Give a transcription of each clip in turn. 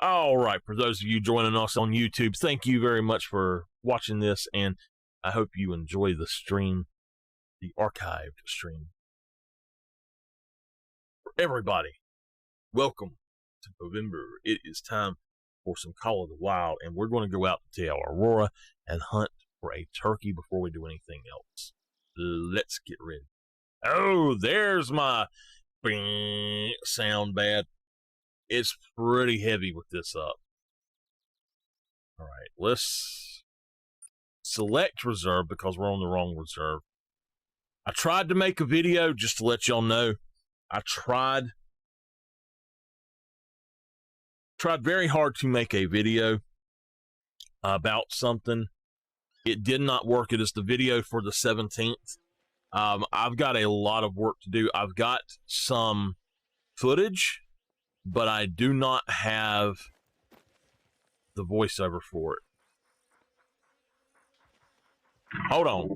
All right, for those of you joining us on YouTube, thank you very much for watching this, and I hope you enjoy the stream, the archived stream. For everybody, welcome to November. It is time for some Call of the Wild, and we're going to go out to Awaroa and hunt for a turkey before we do anything else. Let's get ready. Oh, there's my sound bad. It's pretty heavy with this up. All right, let's select reserve because we're on the wrong reserve. I tried to make a video just to let y'all know. I tried very hard to make a video about something. It did not work. It is the video for the 17th. I've got a lot of work to do. I've got some footage, but I do not have the voiceover for it. Hold on.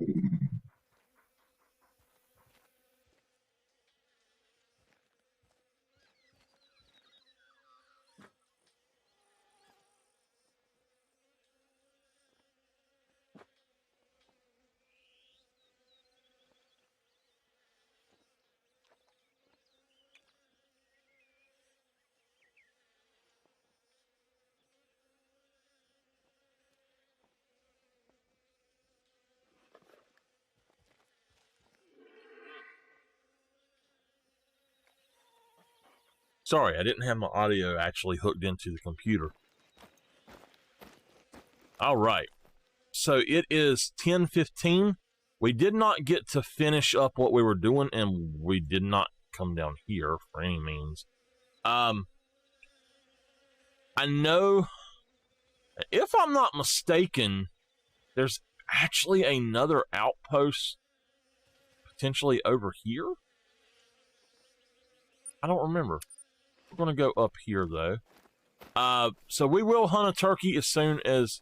Sorry, I didn't have my audio actually hooked into the computer. All right. So it is 10:15. We did not get to finish up what we were doing, and we did not come down here for any means. I know, if I'm not mistaken, there's actually another outpost potentially over here. I don't remember. We're going to go up here, though. So we will hunt a turkey as soon as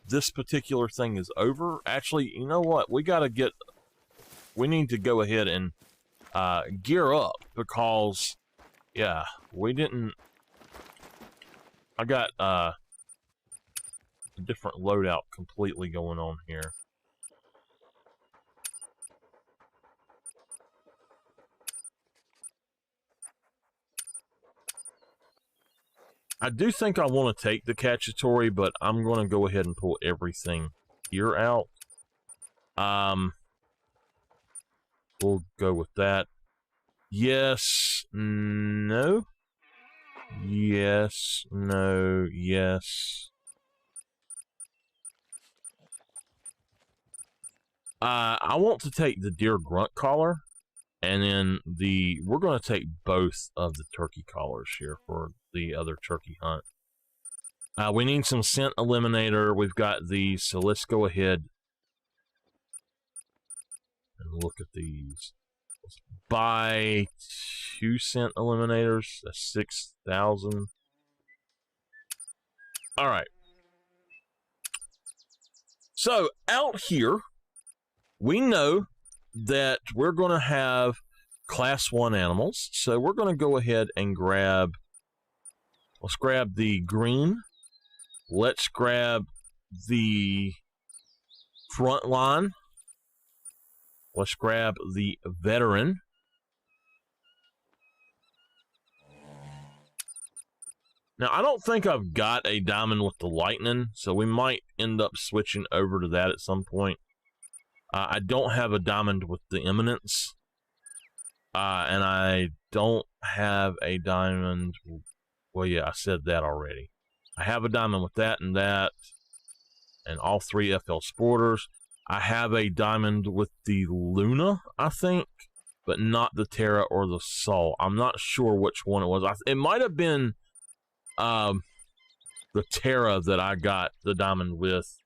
this particular thing is over. Actually, you know what? We need to go ahead and gear up because, yeah, I got a different loadout completely going on here. I do think I want to take the cacciatore, but I'm going to go ahead and pull everything here out. We'll go with that. Yes, no. Yes, no, yes. I want to take the deer grunt collar, and then we're going to take both of the turkey collars here for the other turkey hunt. We need some scent eliminator. We've got these, so let's go ahead and look at these. Let's buy 2 scent eliminators. That's 6,000. All right. So out here, we know that we're going to have class 1 animals. So we're going to go ahead and let's grab the green. Let's grab the front line. Let's grab the veteran. Now, I don't think I've got a diamond with the lightning, so we might end up switching over to that at some point. I don't have a diamond with the eminence, and I don't have a diamond. Well, yeah, I said that already. I have a diamond with that, and all 3 FL Sporters. I have a diamond with the Luna, I think, but not the Terra or the Sol. I'm not sure which one it was. It might have been the Terra that I got the diamond with.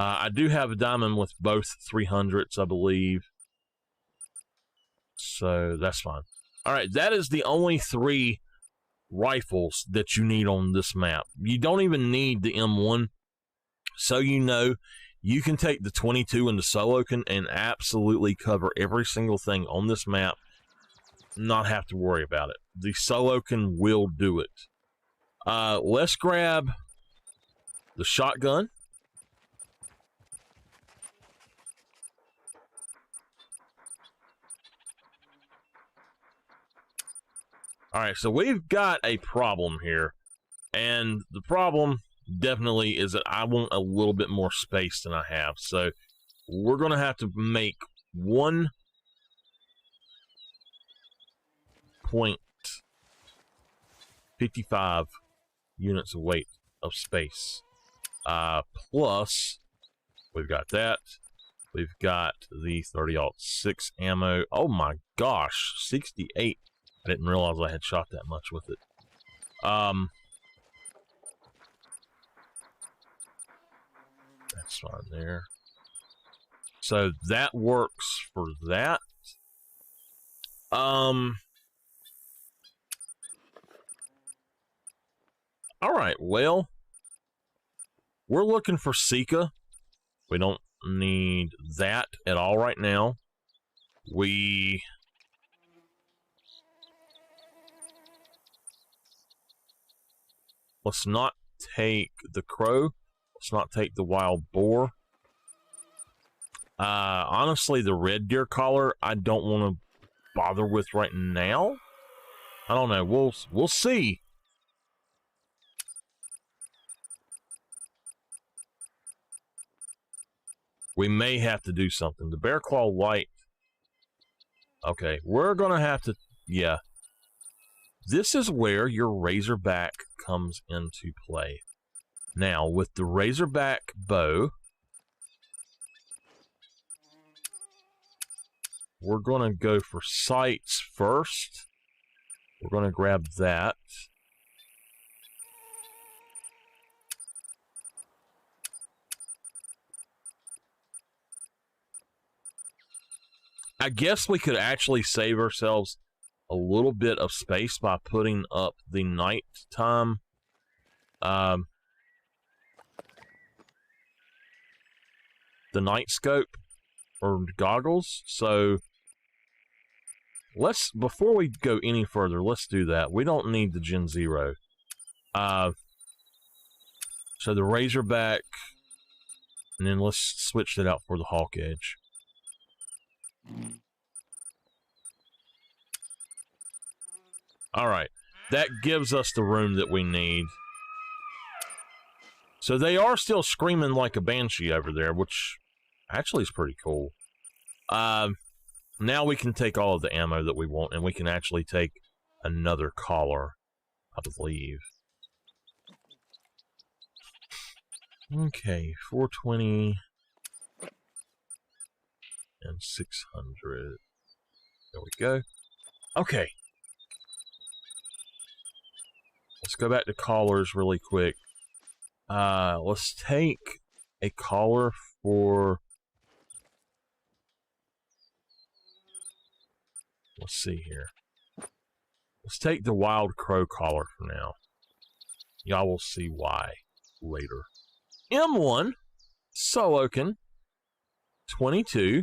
I do have a diamond with both 300s, I believe. So that's fine. All right, that is the only 3 rifles that you need on this map. You don't even need the M1. So you know, you can take the 22 and the solo and absolutely cover every single thing on this map. Not have to worry about it. The solo will do it. Let's grab the shotgun. All right, so we've got a problem here. And the problem definitely is that I want a little bit more space than I have. So we're going to have to make 1.55 units of weight of space. Plus, we've got that. We've got the 30-06 ammo. Oh my gosh, 68. I didn't realize I had shot that much with it. That's fine there. So that works for that. All right, well, we're looking for Sika. We don't need that at all right now. Let's not take the crow. Let's not take the wild boar. Honestly, the red deer collar, I don't want to bother with right now. I don't know. We'll see. We may have to do something. The bear claw white. Okay, we're gonna have to. Yeah. This is where your razorback comes into play. Now, with the razorback bow, we're going to go for sights first. We're going to grab that. I guess we could actually save ourselves a little bit of space by putting up the nighttime the night scope or goggles. So before we go any further, let's do that. We don't need the Gen Zero. So the razorback, and then let's switch that out for the hawk edge. All right, that gives us the room that we need. So they are still screaming like a banshee over there, which actually is pretty cool. Now we can take all of the ammo that we want, and we can actually take another collar, I believe. Okay, 420 and 600. There we go. Okay. Let's go back to collars really quick. Let's take a collar for... Let's see here. Let's take the wild crow collar for now. Y'all will see why later. M1, Solokin, 22,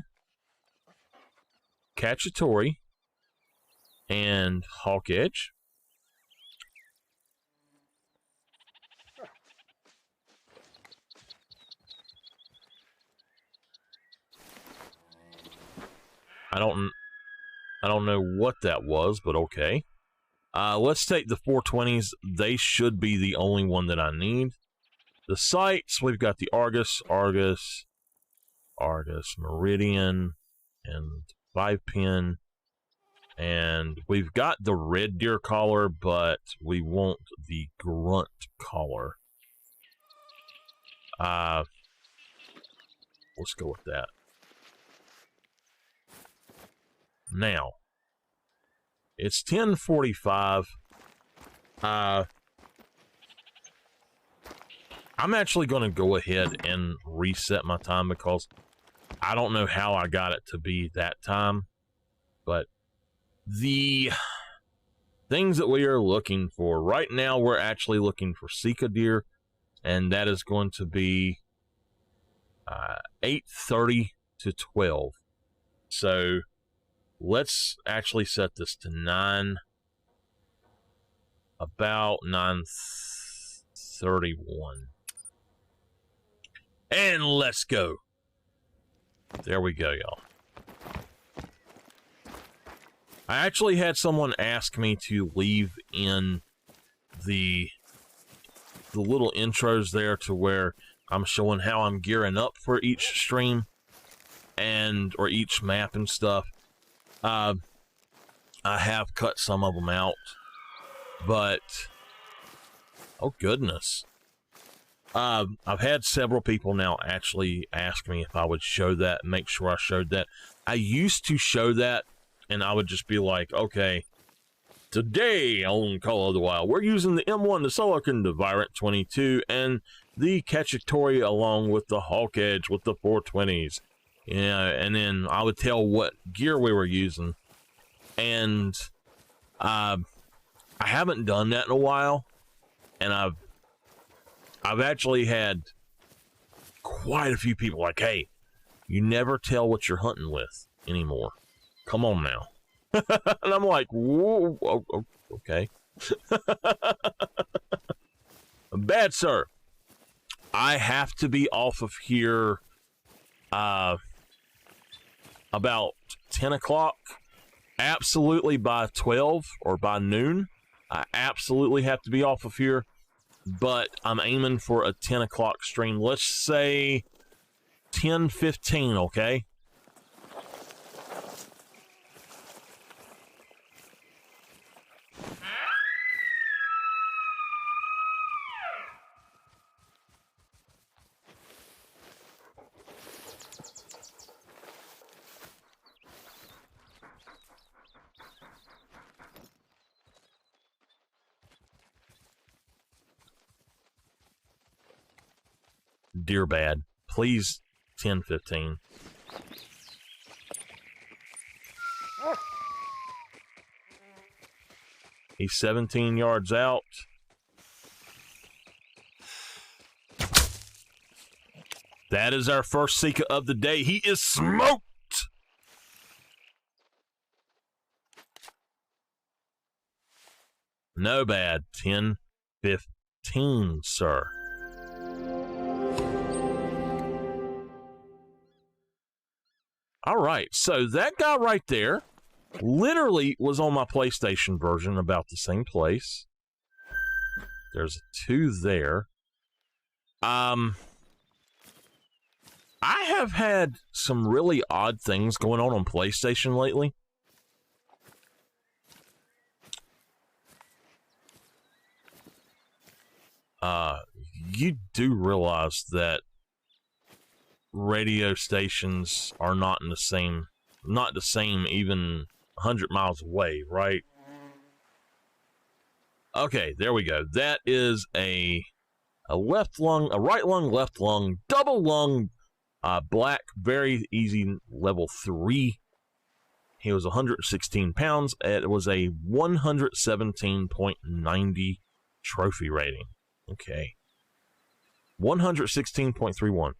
Cacciatore, and Hawk Edge. I don't know what that was, but okay. Let's take the 420s. They should be the only one that I need. The sights, we've got the Argus, Meridian, and 5-pin. And we've got the red deer collar, but we want the grunt collar. Let's go with that. Now, it's 10:45. I'm actually going to go ahead and reset my time because I don't know how I got it to be that time. But the things that we are looking for right now, we're actually looking for Sika deer, and that is going to be 8:30 to 12. So let's actually set this to 9. About 9. 31. And let's go. There we go, y'all. I actually had someone ask me to leave in the little intros there to where I'm showing how I'm gearing up for each stream or each map and stuff. I have cut some of them out, but oh goodness. I've had several people now actually ask me if I would show that, make sure I showed that. I used to show that, and I would just be like, okay, today on Call of the Wild, we're using the M1, the Silicon, the Virant 22, and the Cacciatore along with the Hawk Edge with the 420s. Yeah, and then I would tell what gear we were using. And I haven't done that in a while, and I've actually had quite a few people like, hey, you never tell what you're hunting with anymore. Come on now. And I'm like, whoa, okay. Bad, sir. I have to be off of here about 10 o'clock. Absolutely by 12 or by noon. I absolutely have to be off of here. But I'm aiming for a 10 o'clock stream. Let's say 10:15, okay? Dear bad. Please, 10:15. He's 17 yards out. That is our first seeker of the day. He is smoked! No bad. 10:15, sir. All right, so that guy right there literally was on my PlayStation version, about the same place. There's a 2 there. I have had some really odd things going on PlayStation lately. You do realize that radio stations are not the same even 100 miles away, right? Okay, there we go. That is a left lung, a right lung, left lung, double lung, black, very easy, level 3. He was 116 pounds. It was a 117.90 trophy rating. Okay. 116.31.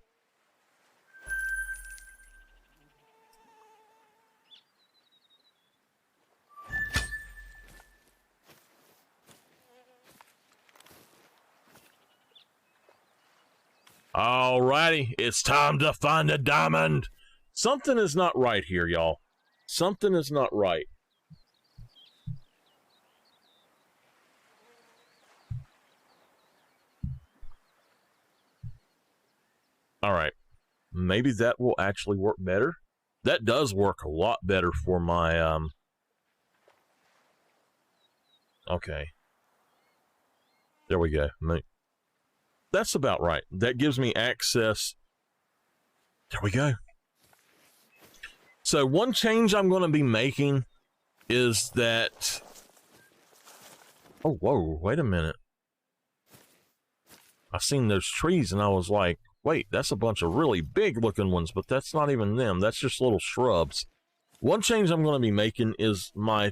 Alrighty, it's time to find a diamond. Something is not right here, y'all. Something is not right. Alright, maybe that will actually work better. That does work a lot better for my, okay. There we go. That's about right. That gives me access. There we go. So one change I'm going to be making is that... Oh, whoa, wait a minute. I seen those trees and I was like, wait, that's a bunch of really big looking ones, but that's not even them. That's just little shrubs. One change I'm going to be making is my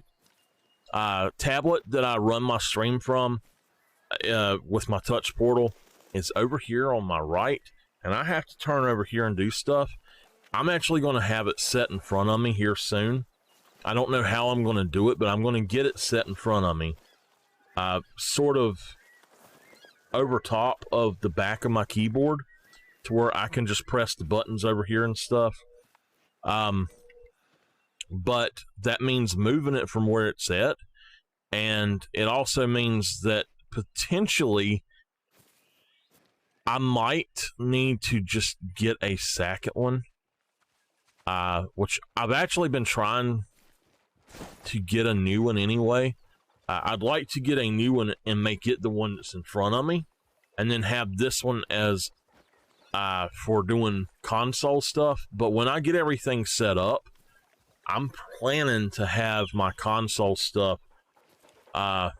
tablet that I run my stream from with my touch portal. It's over here on my right, and I have to turn over here and do stuff. I'm actually going to have it set in front of me here soon. I don't know how I'm going to do it, but I'm going to get it set in front of me. Sort of over top of the back of my keyboard to where I can just press the buttons over here and stuff. But that means moving it from where it's at, and it also means that potentially I might need to just get a second one, which I've actually been trying to get a new one anyway. I'd like to get a new one and make it the one that's in front of me, and then have this one as for doing console stuff. But when I get everything set up, I'm planning to have my console stuff I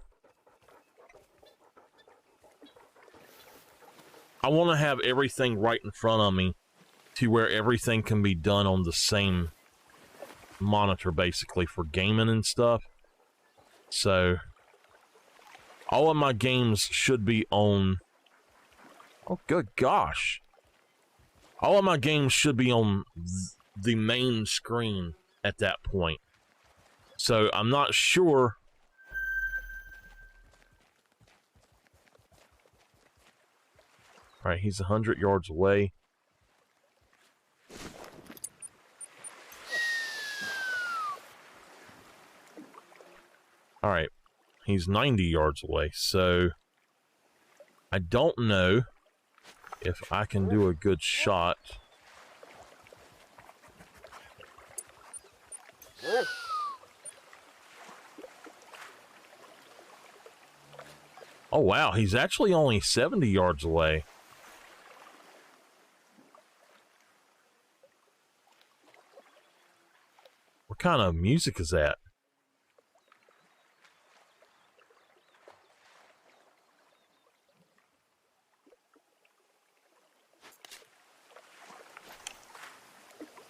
want to have everything right in front of me to where everything can be done on the same monitor, basically, for gaming and stuff. So all of my games should be on... Oh, good gosh. All of my games should be on the main screen at that point. So I'm not sure... All right, he's 100 yards away. All right, he's 90 yards away, so I don't know if I can do a good shot. Oh, wow, he's actually only 70 yards away. What kind of music is that?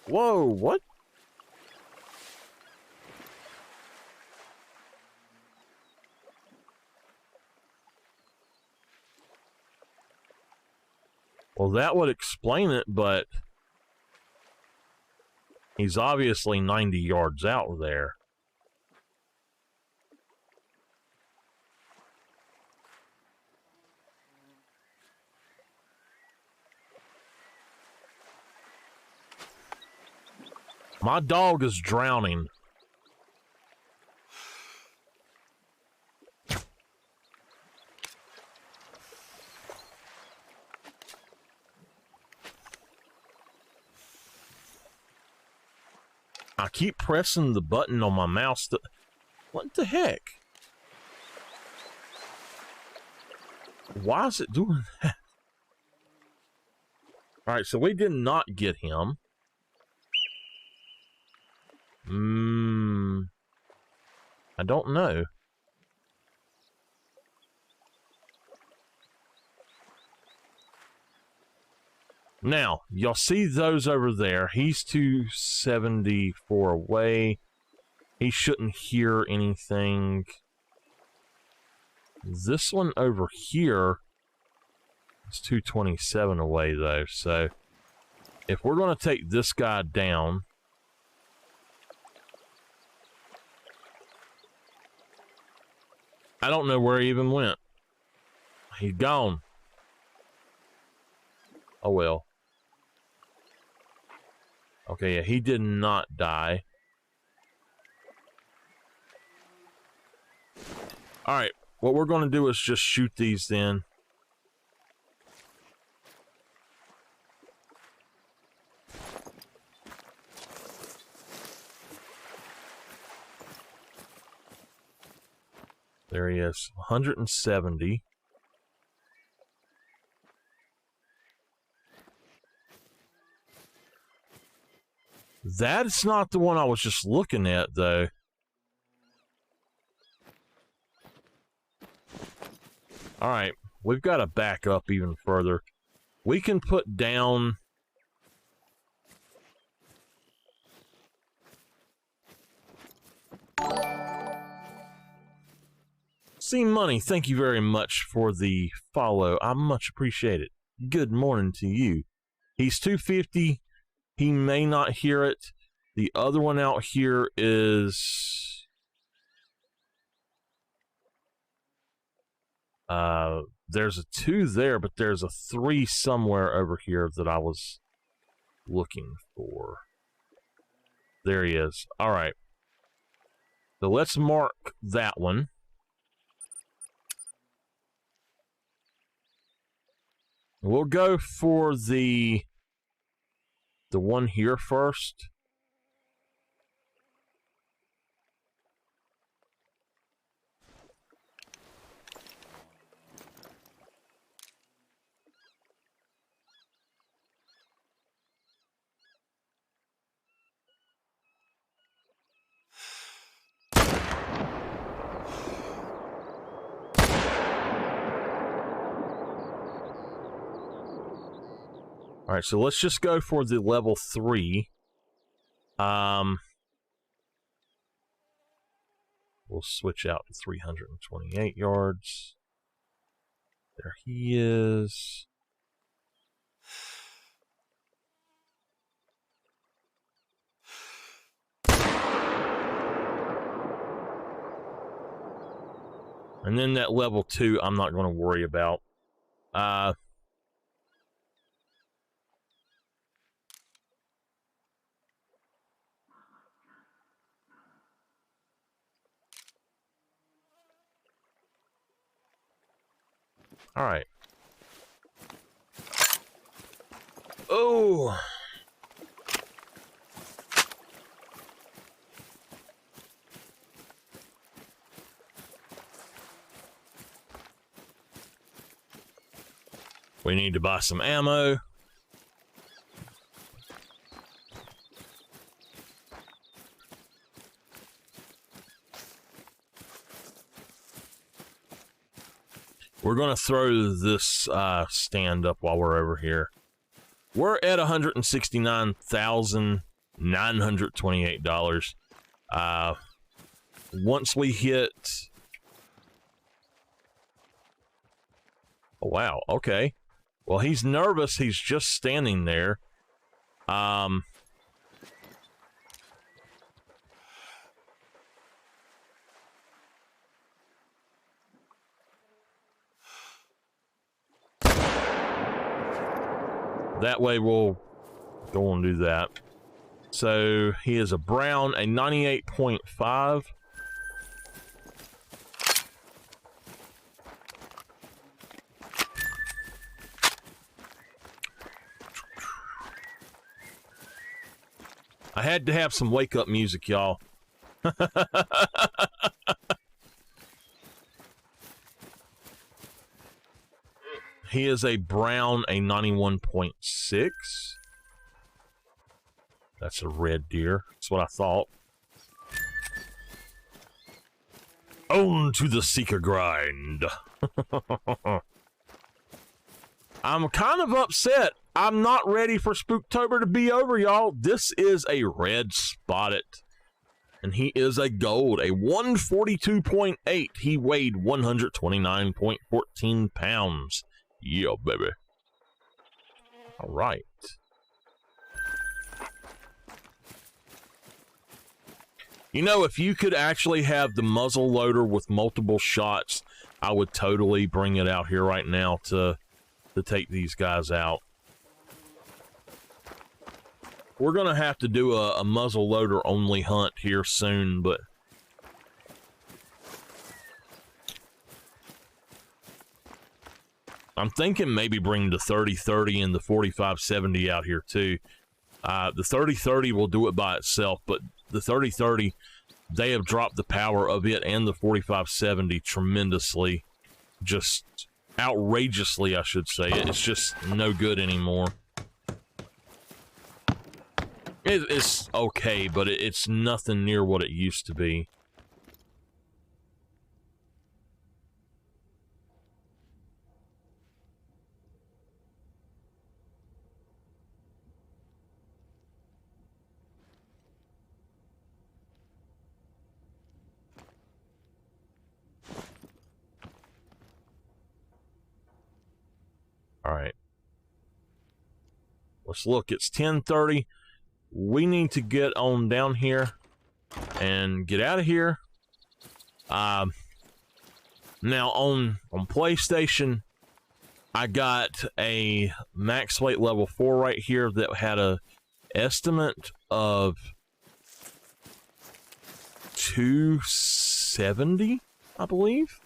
Whoa, what? Well, that would explain it, but he's obviously 90 yards out there. My dog is drowning. I keep pressing the button on my mouse to... What the heck? Why is it doing that? Alright, so we did not get him. I don't know. Now, y'all see those over there. He's 274 away. He shouldn't hear anything. This one over here is 227 away, though. So, if we're going to take this guy down... I don't know where he even went. He's gone. Oh, well. Okay, yeah, he did not die. Alright, what we're going to do is just shoot these then. There he is, 170. That's not the one I was just looking at, though. Alright, we've got to back up even further. We can put down... See Money, thank you very much for the follow. I much appreciate it. Good morning to you. He's 250. He may not hear it. The other one out here is there's a 2 there, but there's a 3 somewhere over here that I was looking for. There he is. All right. So let's mark that one. We'll go for the one here first. All right, so let's just go for the level 3. We'll switch out to 328 yards. There he is. And then that level 2, I'm not going to worry about. All right. Oh. We need to buy some ammo. We're going to throw this stand up while we're over here. We're at $169,928. Once we hit... Oh, wow, okay. Well, he's nervous. He's just standing there. That way we'll go and do that. So he is a brown, a 98.5. I had to have some wake-up music, y'all. He is a brown, a 91.6. That's a red deer. That's what I thought. On to the seeker grind. I'm kind of upset. I'm not ready for Spooktober to be over, y'all. This is a red spotted. And he is a gold, a 142.8. He weighed 129.14 pounds. Yeah, baby. All right. You know, if you could actually have the muzzle loader with multiple shots, I would totally bring it out here right now to take these guys out. We're going to have to do a muzzle loader only hunt here soon, but I'm thinking maybe bring the 30-30 and the 45-70 out here too. The 30-30 will do it by itself, but the 30-30, they have dropped the power of it and the 45-70 tremendously. Just outrageously, I should say. It's just no good anymore. It's okay, but it's nothing near what it used to be. All right. Let's look. It's 10:30. We need to get on down here and get out of here. Now on PlayStation, I got a max weight level 4 right here that had a estimate of 270, I believe.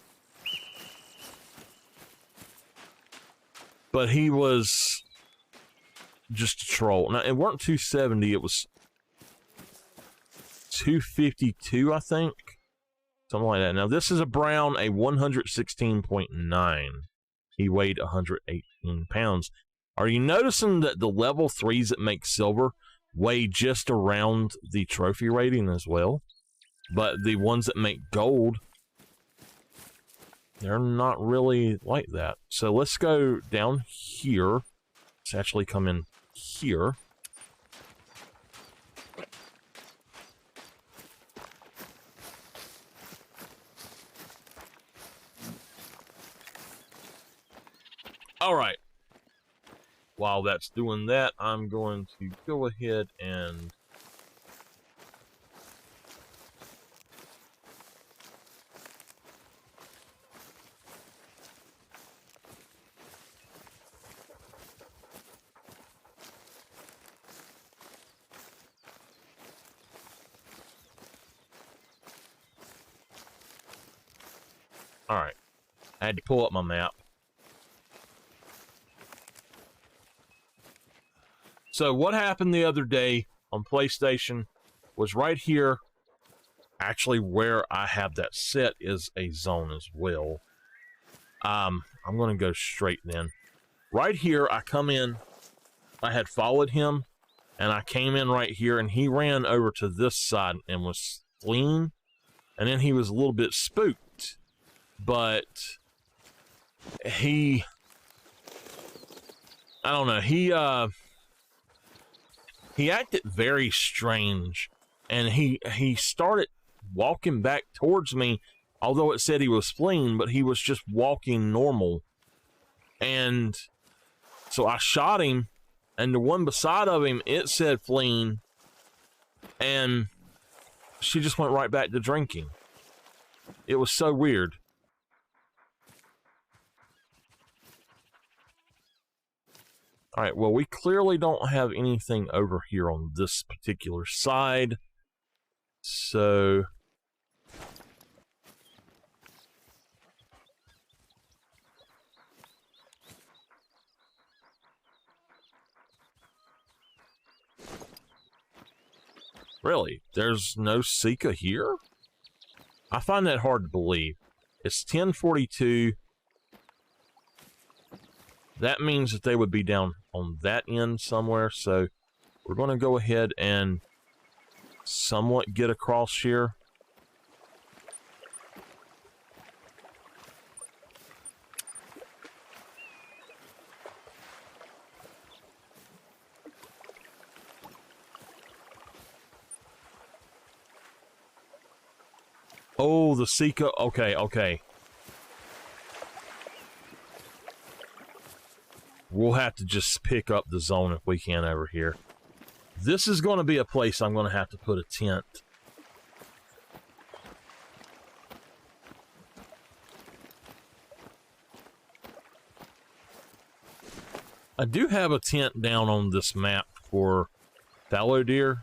But he was just a troll. Now, it weren't 270, it was 252, I think. Something like that. Now, this is a brown, a 116.9. He weighed 118 pounds. Are you noticing that the level 3s that make silver weigh just around the trophy rating as well? But the ones that make gold, they're not really like that. So let's go down here. Let's actually come in here. All right. While that's doing that, I'm going to go ahead and all right. I had to pull up my map. So what happened the other day on PlayStation was right here. Actually, where I have that set is a zone as well. I'm going to go straight then. Right here, I come in. I had followed him, and I came in right here, and he ran over to this side and was fleeing. And then he was a little bit spooked. But I don't know, he acted very strange, and he started walking back towards me, although it said he was fleeing, but he was just walking normal. And so I shot him, and the one beside of him, it said fleeing, and she just went right back to drinking. It was so weird. All right, well, we clearly don't have anything over here on this particular side. So really, there's no Sika here? I find that hard to believe. It's 10:42. That means that they would be down on that end somewhere, so we're going to go ahead and somewhat get across here. Oh, the Sika. Okay, okay. We'll have to just pick up the zone if we can over here. This is going to be a place I'm going to have to put a tent. I do have a tent down on this map for fallow deer,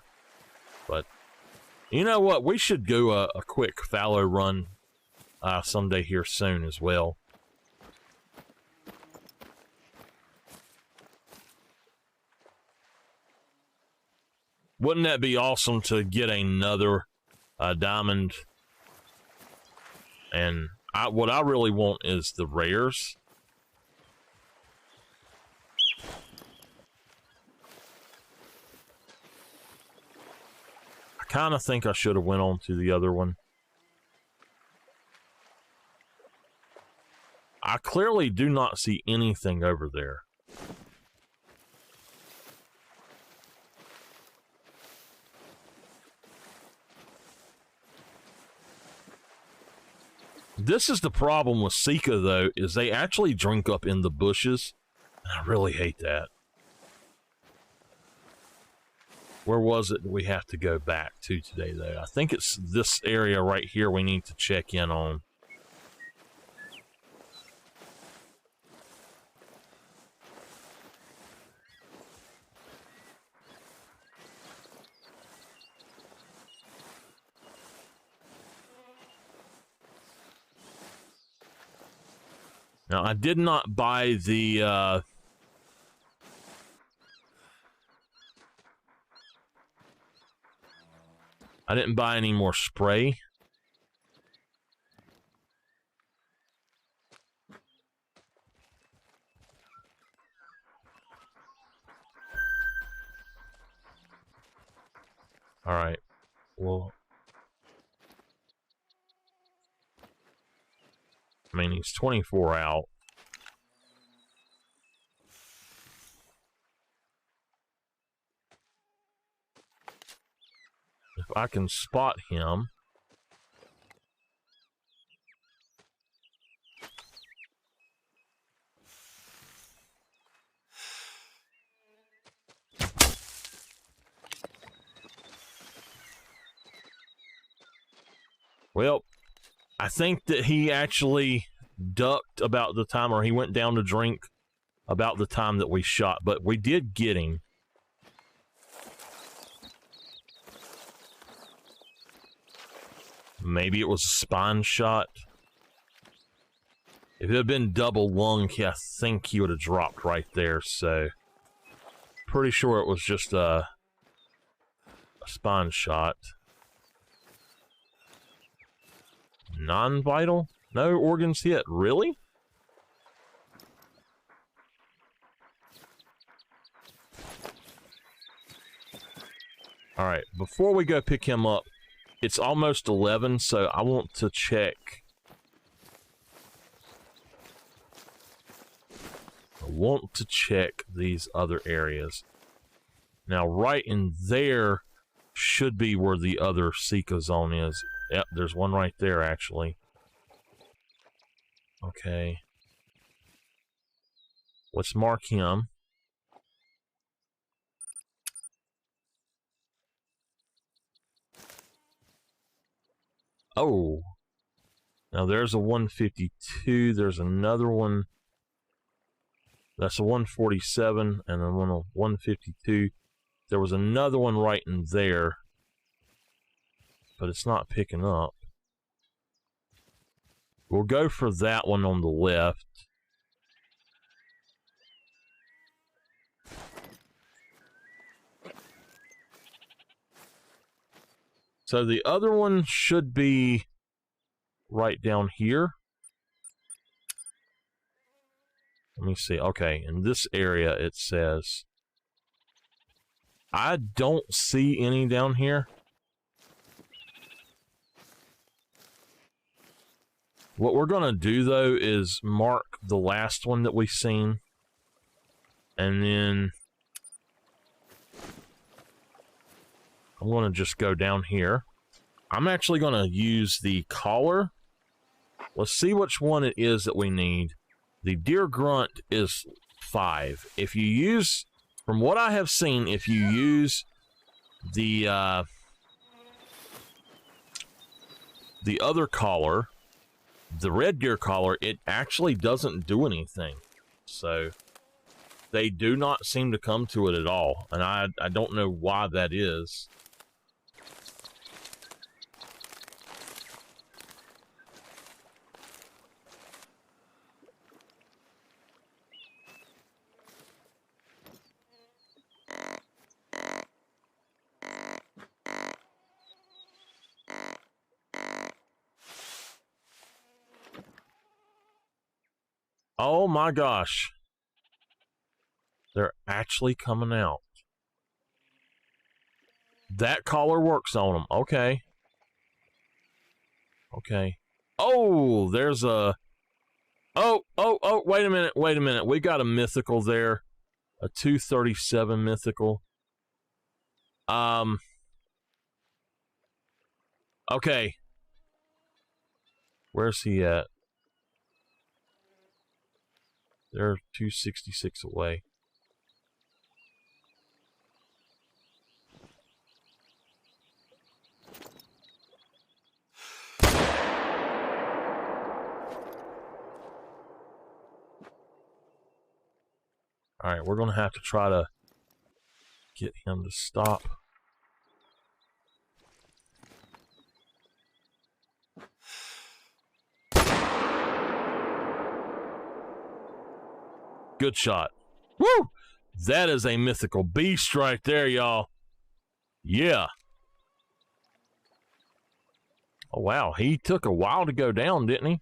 but you know what? We should go a quick fallow run someday here soon as well. Wouldn't that be awesome to get another diamond? And what I really want is the rares. I kind of think I should have went on to the other one. I clearly do not see anything over there. This is the problem with Sika, though, is they actually drink up in the bushes. And I really hate that. Where was it that we have to go back to today, though? I think it's this area right here we need to check in on. Now, I did not buy the, I didn't buy any more spray. All right. Well, I mean, he's 24 out. If I can spot him. Well, I think that he actually ducked about the time, or he went down to drink about the time that we shot, but we did get him. Maybe it was a spine shot. If it had been double lung, I think he would have dropped right there, so pretty sure it was just a spine shot. Non-vital? No organs hit. Really? Alright, before we go pick him up, it's almost 11, so I want to check. I want to check these other areas. Now, right in there should be where the other Seeker zone is. Yep, there's one right there, actually. Okay. Let's mark him. Oh. Now, there's a 152. There's another one. That's a 147, and then one of 152. There was another one right in there, but it's not picking up. We'll go for that one on the left. So the other one should be right down here. Let me see. Okay, in this area it says. I don't see any down here. What we're going to do, though, is mark the last one that we've seen. And then I'm going to just go down here. I'm actually going to use the collar. Let's see which one it is that we need. The deer grunt is 5. If you use, from what I have seen, if you use the other collar, the red deer collar, it actually doesn't do anything. So they do not seem to come to it at all, and I don't know why that is. Oh my gosh. They're actually coming out. That collar works on them. Okay. Okay. Oh, there's a... Oh, wait a minute. We got a mythical there. A 237 mythical. Okay. Where's he at? They're 266 away. Alright, we're going to have to try to get him to stop. Good shot. Woo! That is a mythical beast right there, y'all. Yeah. Oh, wow. He took a while to go down, didn't he?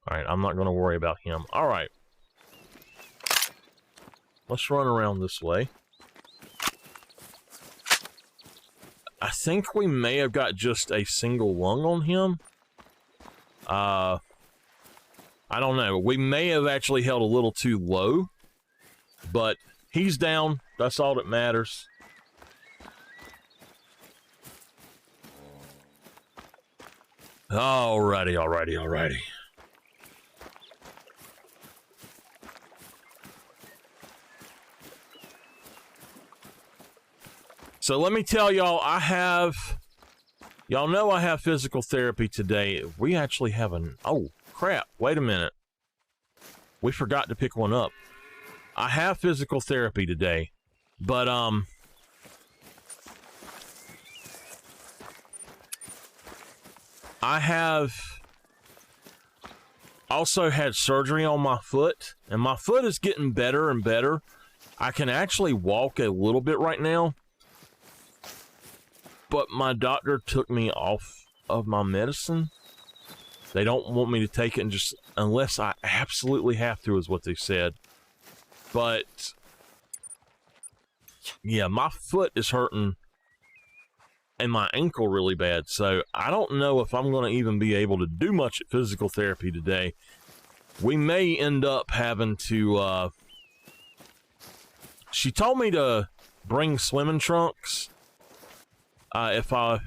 All right, I'm not going to worry about him. All right. Let's run around this way. I think we may have got just a single lung on him. I don't know. We may have actually held a little too low, but he's down. That's all that matters. Alrighty. So let me tell y'all, y'all know I have physical therapy today. We actually have oh crap, wait a minute. We forgot to pick one up. I have physical therapy today, but I have also had surgery on my foot, and my foot is getting better and better. I can actually walk a little bit right now, but my doctor took me off of my medicine. They don't want me to take it unless I absolutely have to, is what they said. But yeah, my foot is hurting and my ankle really bad, so I don't know if I'm going to even be able to do much at physical therapy today. We may end up having to, she told me to bring swimming trunks if I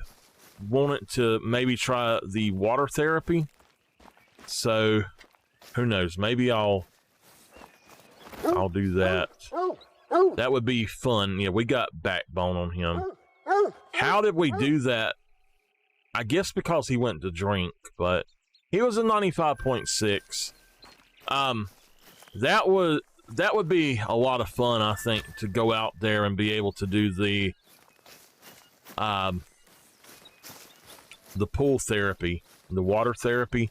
wanted to maybe try the water therapy. So who knows, maybe I'll do that. That would be fun. Yeah, we got backbone on him. How did we do that? I guess because he went to drink, but he was a 95.6. That would be a lot of fun, I think, to go out there and be able to do the pool therapy, the water therapy.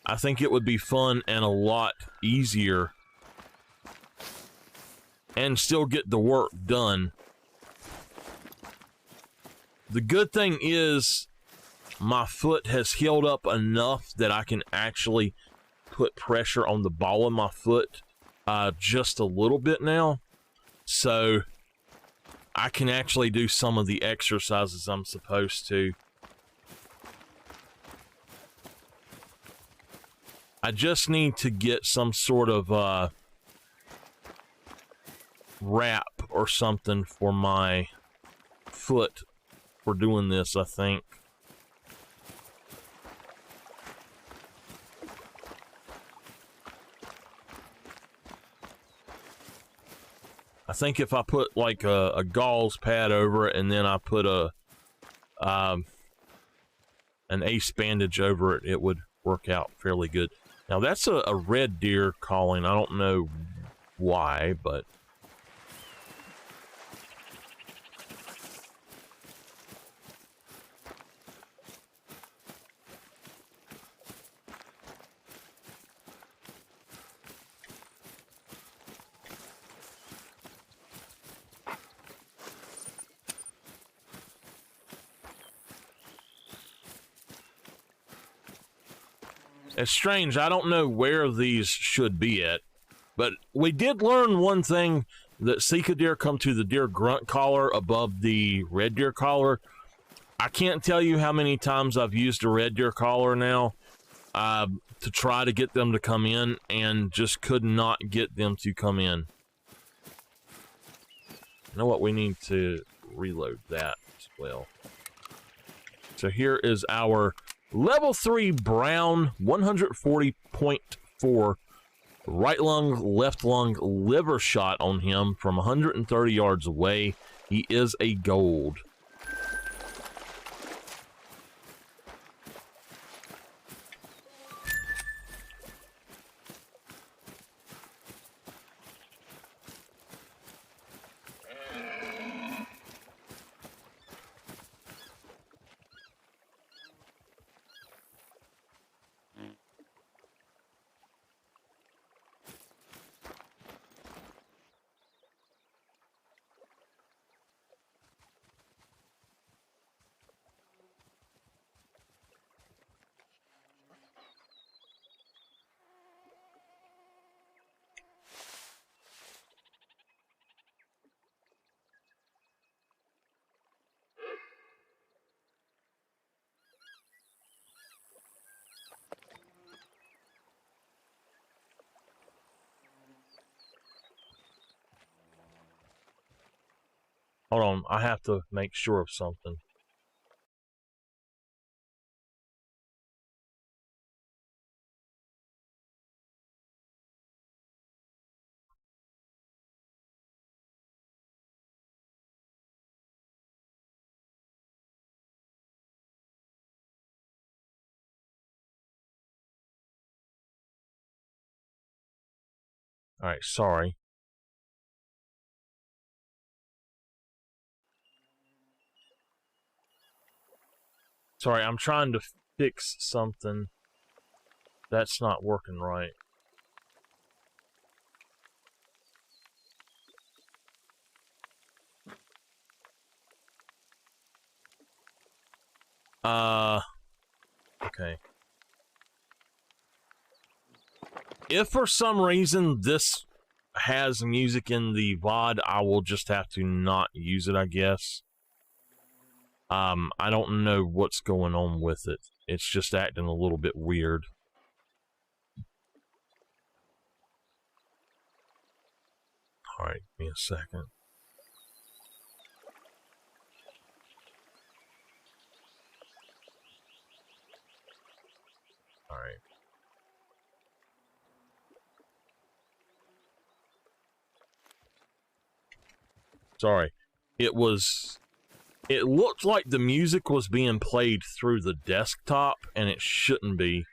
I think it would be fun and a lot easier and still get the work done. The good thing is my foot has healed up enough that I can actually put pressure on the ball of my foot just a little bit now. So I can actually do some of the exercises I'm supposed to. I just need to get some sort of wrap or something for my foot for doing this, I think. I think if I put like a gauze pad over it and then I put an ace bandage over it, it would work out fairly good. Now that's a red deer calling. I don't know why, but it's strange. I don't know where these should be at, but we did learn one thing, that Sika deer come to the deer grunt collar above the red deer collar. I can't tell you how many times I've used a red deer collar now to try to get them to come in, and just could not get them to come in. You know what? We need to reload that as well. So here is our Level 3 Brown 140.4 right lung, left lung liver shot on him from 130 yards away. He is a gold. Hold on, I have to make sure of something. Alright, sorry. Sorry, I'm trying to fix something. That's not working right. Okay. If for some reason this has music in the VOD, I will just have to not use it, I guess. I don't know what's going on with it. It's just acting a little bit weird. Alright, give me a second. Alright. Sorry. It looked like the music was being played through the desktop, and it shouldn't be.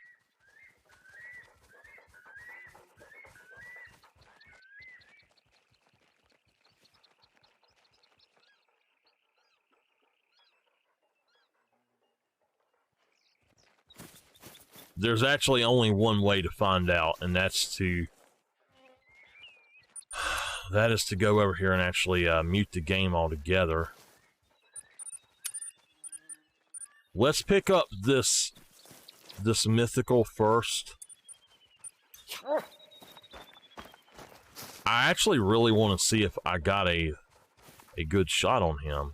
There's actually only one way to find out, and that's to... That is to go over here and actually mute the game altogether. Let's pick up this mythical first. I actually really want to see if I got a good shot on him.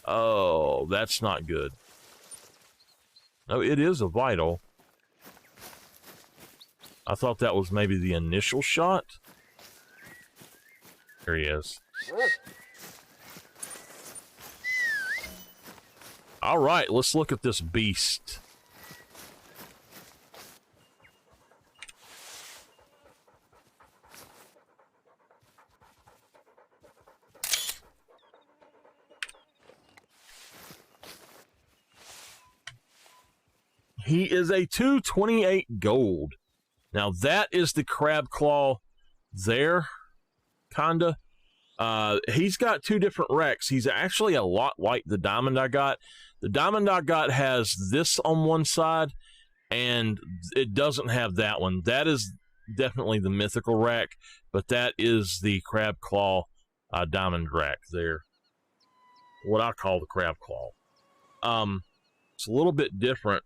Oh, that's not good. No, it is a vital. I thought that was maybe the initial shot. Here he is. All right, let's look at this beast. He is a 228 gold. Now that is the crab claw there, kinda. He's got two different wrecks. He's actually a lot like the diamond I got. The diamond I got has this on one side, and it doesn't have that one. That is definitely the mythical rack, but that is the crab claw diamond rack there. What I call the crab claw. It's a little bit different.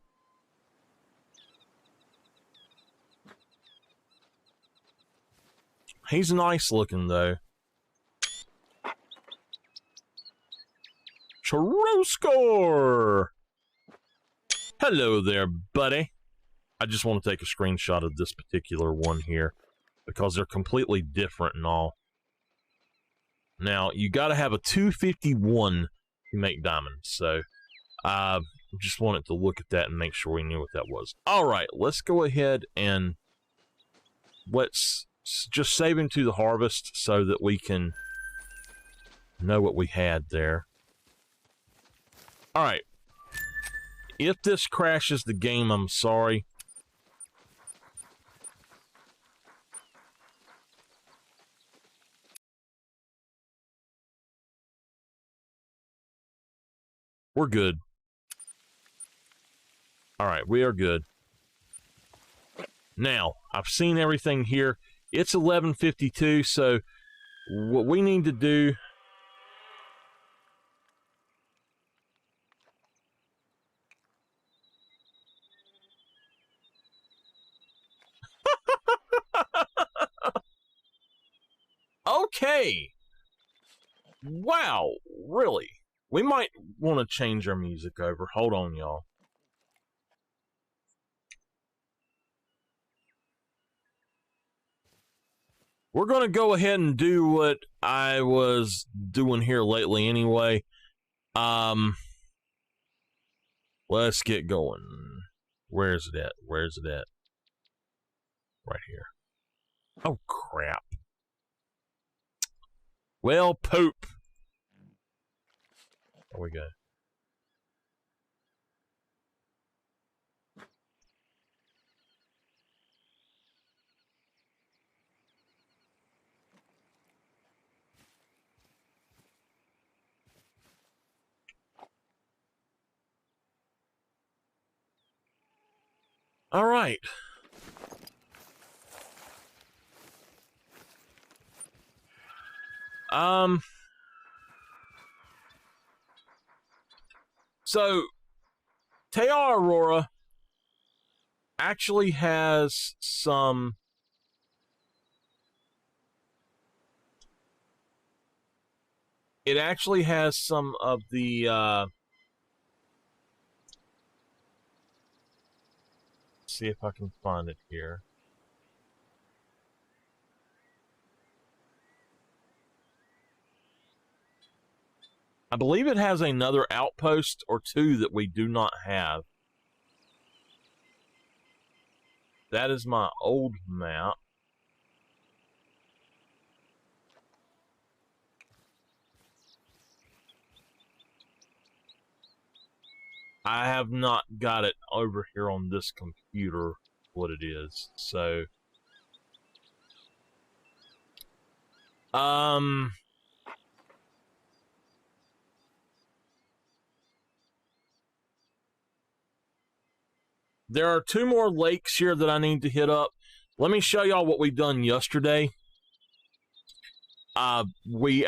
He's nice looking, though. True score! Hello there, buddy. I just want to take a screenshot of this particular one here because they're completely different and all. Now, you got to have a 251 to make diamonds, so I just wanted to look at that and make sure we knew what that was. All right, let's go ahead and let's just save him to the harvest so that we can know what we had there. All right. If this crashes the game, I'm sorry. We're good. All right, we are good. Now, I've seen everything here. It's 11:52, so what we need to do... Okay! Wow, really? We might want to change our music over. Hold on, y'all. we're going to go ahead and do what I was doing here lately anyway. Let's get going. Where's it at? Where's it at? Right here. Oh, crap. Well, poop. There we go. All right. So Awaroa actually has some of the see if I can find it here. I believe it has another outpost or two that we do not have. That is my old map. I have not got it over here on this computer, what it is. So, there are two more lakes here that I need to hit up. Let me show y'all what we done yesterday. We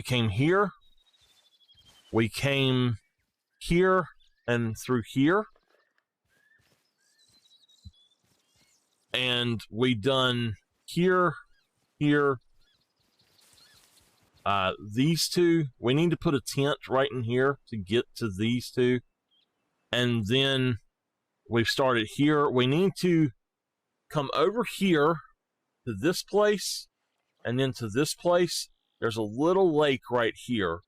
came here. We came here and through here. And we done here, here. These two, we need to put a tent right in here to get to these two. And then we've started here. We need to come over here to this place and then to this place. There's a little lake right here.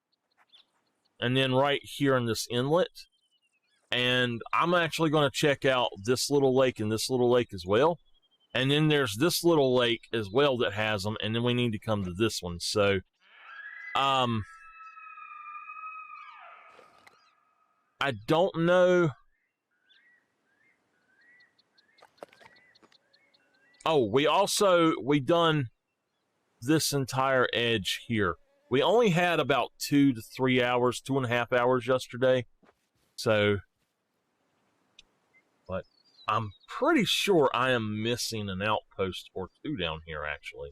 And then right here in this inlet. And I'm actually going to check out this little lake and this little lake as well. And then there's this little lake as well that has them. And then we need to come to this one. So, I don't know. Oh, we done this entire edge here. We only had about 2 to 3 hours, 2.5 hours yesterday. So, but I'm pretty sure I am missing an outpost or two down here, actually.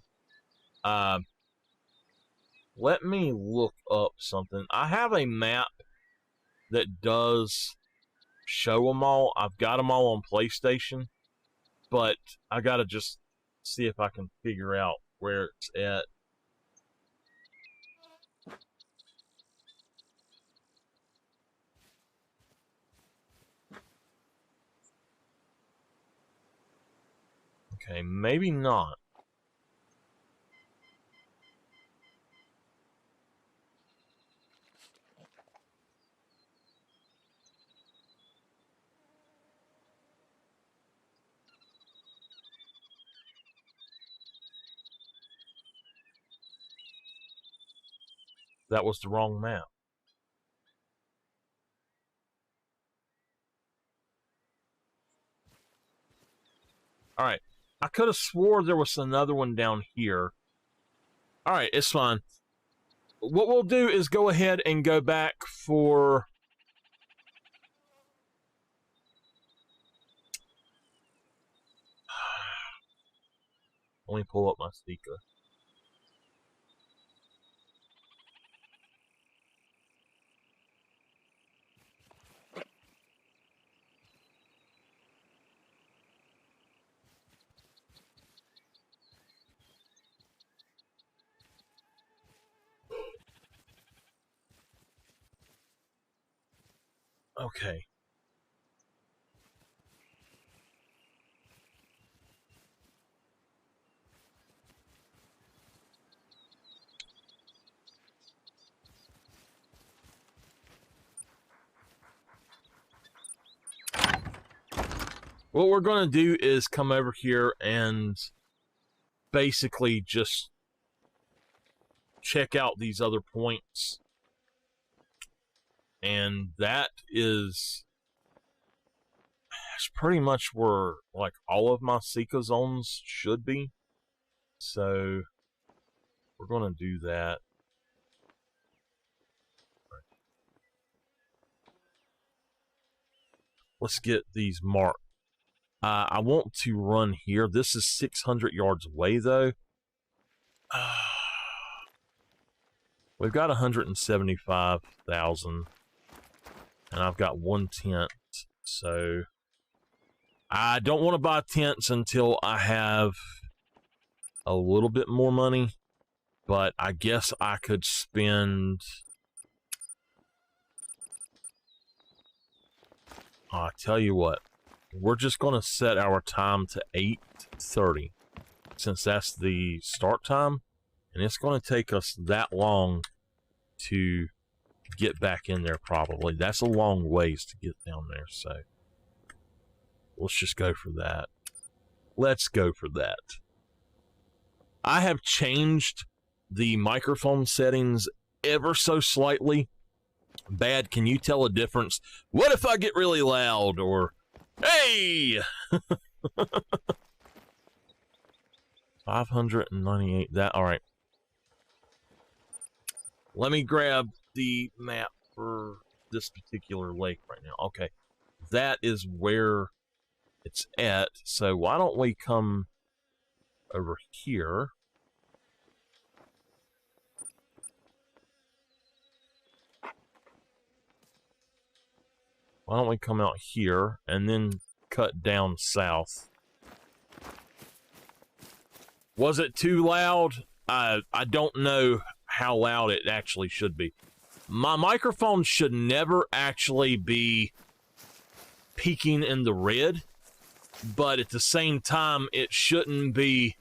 Let me look up something. I have a map that does show them all. I've got them all on PlayStation, but I gotta just see if I can figure out where it's at. Okay, maybe not. That was the wrong map. Alright. I could have swore there was another one down here. Alright, it's fine. What we'll do is go ahead and go back for... Let me pull up my speaker. Okay. what we're going to do is come over here and basically just check out these other points. And that's pretty much where like all of my Seeker zones should be. So we're going to do that. Let's get these marked. I want to run here. This is 600 yards away, though. We've got 175,000, and I've got 1 tent. So I don't want to buy tents until I have a little bit more money, but I guess I could spend... I tell you what, we're just going to set our time to 8:30, since that's the start time, and it's going to take us that long to get back in there probably. That's a long ways to get down there, so let's just go for that. Let's go for that. I have changed the microphone settings ever so slightly. Bad, can you tell a difference? What if I get really loud? Or, hey! 598, that, alright. Let me grab the map for this particular lake right now. Okay, that is where it's at. So why don't we come over here? Why don't we come out here and then cut down south? Was it too loud? I don't know how loud it actually should be. My microphone should never actually be peaking in the red, but at the same time, it shouldn't be...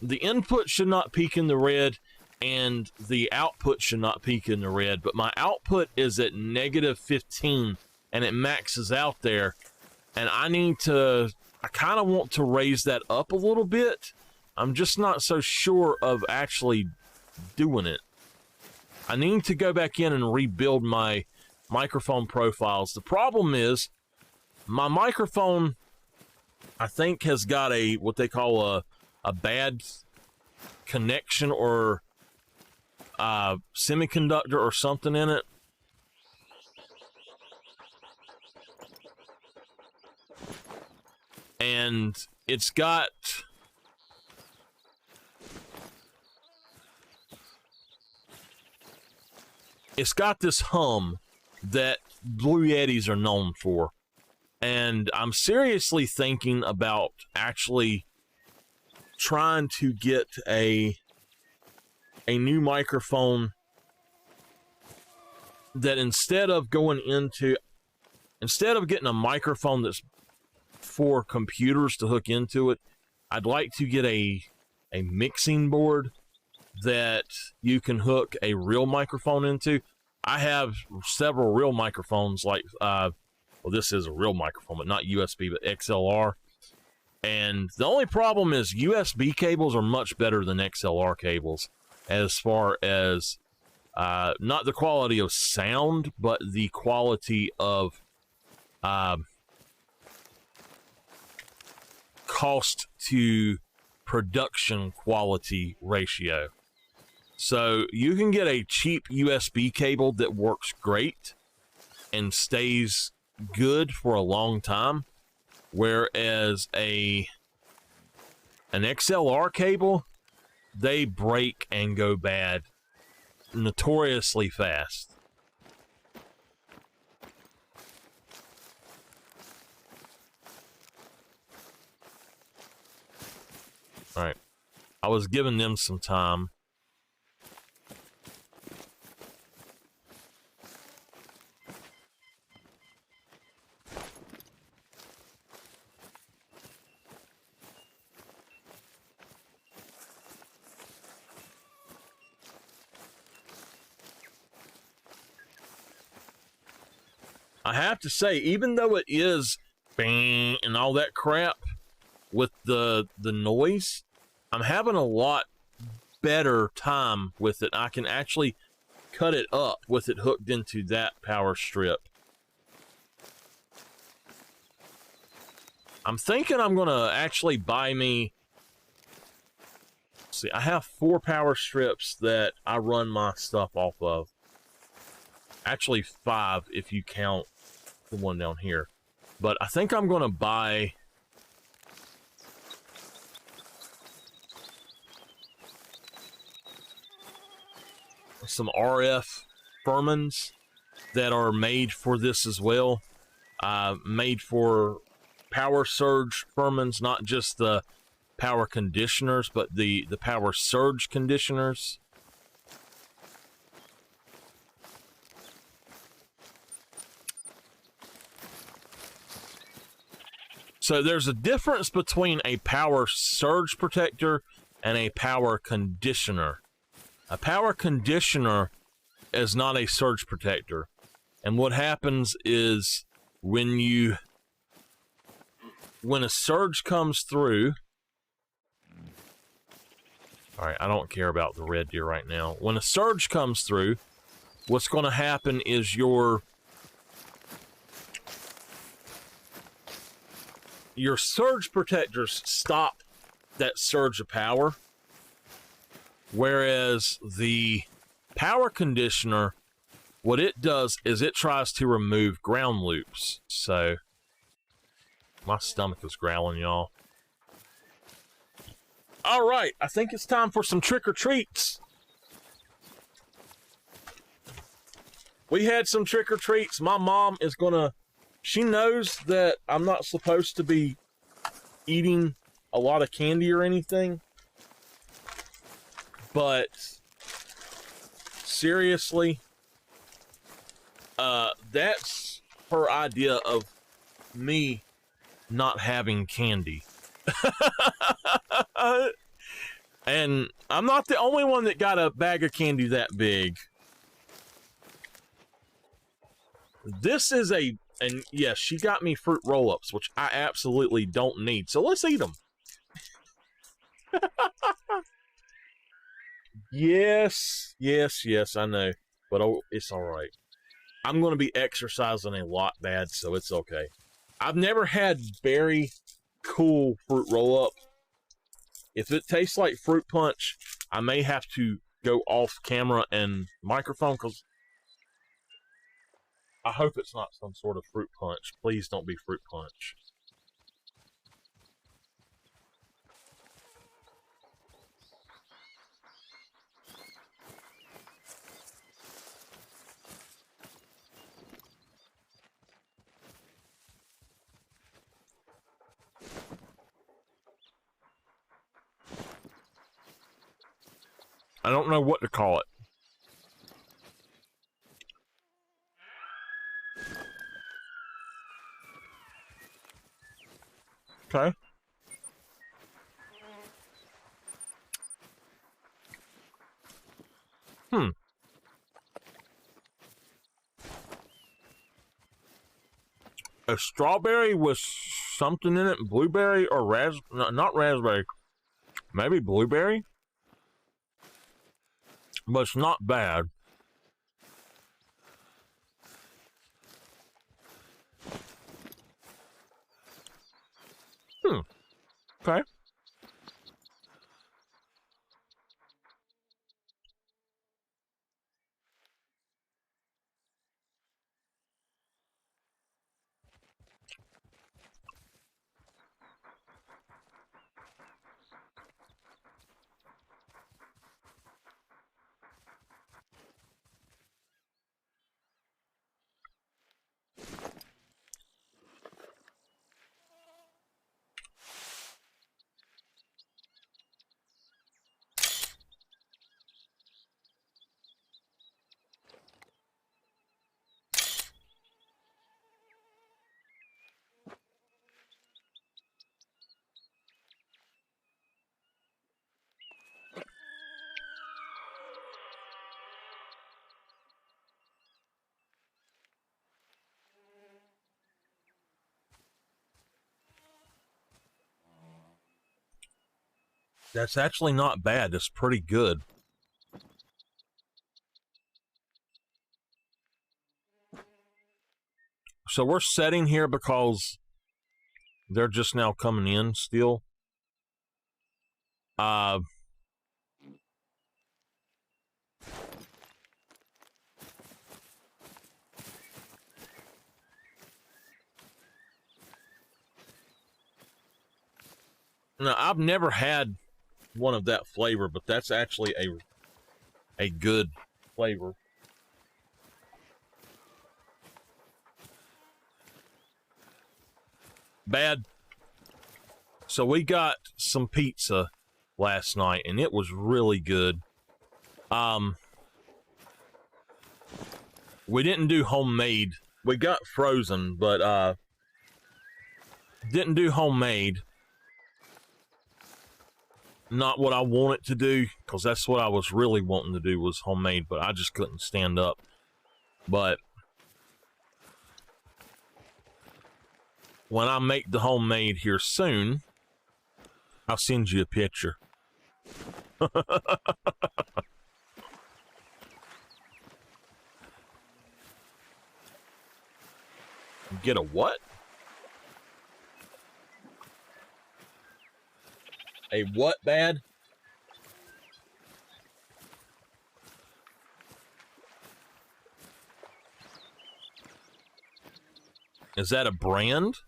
The input should not peak in the red, and the output should not peak in the red, but my output is at -15 and it maxes out there, and I kind of want to raise that up a little bit. I'm just not so sure of actually doing it. I need to go back in and rebuild my microphone profiles. The problem is my microphone, I think, has got what they call a bad connection or semiconductor or something in it. And it's got this hum that Blue Yetis are known for. And I'm seriously thinking about actually trying to get a new microphone that instead of getting a microphone that's for computers to hook into it, I'd like to get a mixing board that you can hook a real microphone into. I have several real microphones, like well, this is a real microphone, but not USB, but XLR. And the only problem is USB cables are much better than XLR cables as far as not the quality of sound, but the quality of cost to production quality ratio. So you can get a cheap USB cable that works great and stays good for a long time, whereas an XLR cable, they break and go bad notoriously fast. All right, I was giving them some time. I have to say, even though it is bang and all that crap with the noise, I'm having a lot better time with it. I can actually cut it up with it hooked into that power strip. I'm thinking I'm gonna actually buy me, see, I have 4 power strips that I run my stuff off of. Actually 5 if you count the one down here. But I think I'm gonna buy some RF firmans that are made for this as well. Made for power surge firmans, not just the power conditioners, but the power surge conditioners. So there's a difference between a power surge protector and a power conditioner. A power conditioner is not a surge protector. And what happens is when a surge comes through, all right, I don't care about the red deer right now. When a surge comes through, what's going to happen is your surge protectors stop that surge of power, whereas the power conditioner, what it does is it tries to remove ground loops. So my stomach is growling, y'all. All right, I think it's time for some trick-or-treats. We had some trick-or-treats. My mom is gonna, she knows that I'm not supposed to be eating a lot of candy or anything, but seriously, that's her idea of me not having candy. And I'm not the only one that got a bag of candy that big. This is and yes, she got me fruit roll-ups, which I absolutely don't need. So let's eat them. Yes, I know. But oh, it's all right. I'm going to be exercising a lot bad, so it's okay. I've never had very cool fruit roll-up. If it tastes like fruit punch, I may have to go off camera and microphone, because I hope it's not some sort of fruit punch. Please don't be fruit punch. I don't know what to call it. Okay. A strawberry with something in it, blueberry or not raspberry, maybe blueberry, but it's not bad. Okay. That's actually not bad. That's pretty good. So we're setting here because they're just now coming in still. Now, I've never had one of that flavor, but that's actually a good flavor. Bad. So we got some pizza last night, and it was really good. We didn't do homemade. We got frozen, but didn't do homemade. Not what I wanted to do, because that's what I was really wanting to do was homemade, but I just couldn't stand up. But when I make the homemade here soon, I'll send you a picture. Get a what? A what bad? Is that a brand?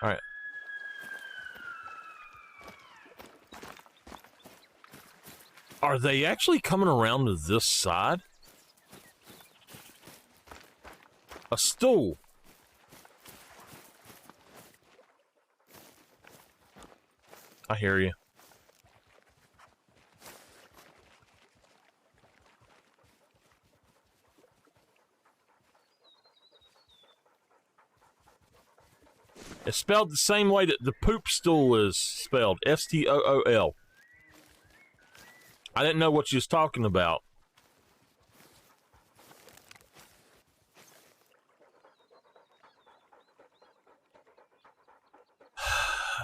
All right. Are they actually coming around to this side? A stool. I hear you. It's spelled the same way that the poop stool is spelled. S-T-O-O-L. I didn't know what you was talking about.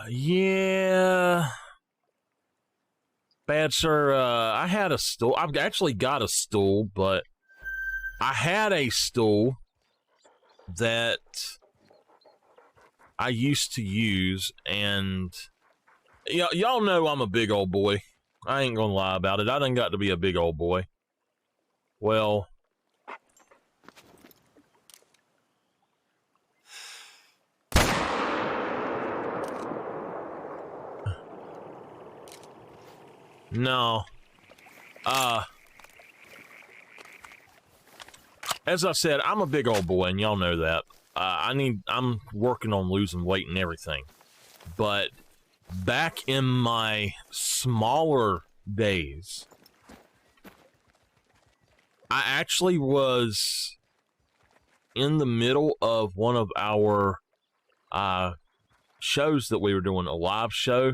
Yeah. Bad sir, I had a stool. I've actually got a stool, but I had a stool that I used to use, and y'all know I'm a big old boy. I ain't gonna lie about it. I done got to be a big old boy. Well, no. As I said, I'm a big old boy, and y'all know that. I'm working on losing weight and everything. But back in my smaller days, I actually was in the middle of one of our shows that we were doing, a live show.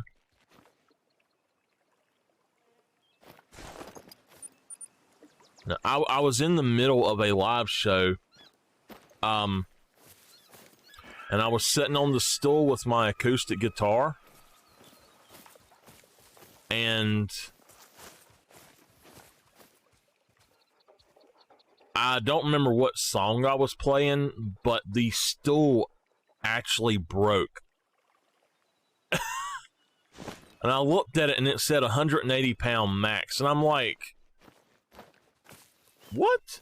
Now, I was in the middle of a live show, and I was sitting on the stool with my acoustic guitar, and I don't remember what song I was playing, but the stool actually broke. And I looked at it, and it said 180-pound max, and I'm like, what?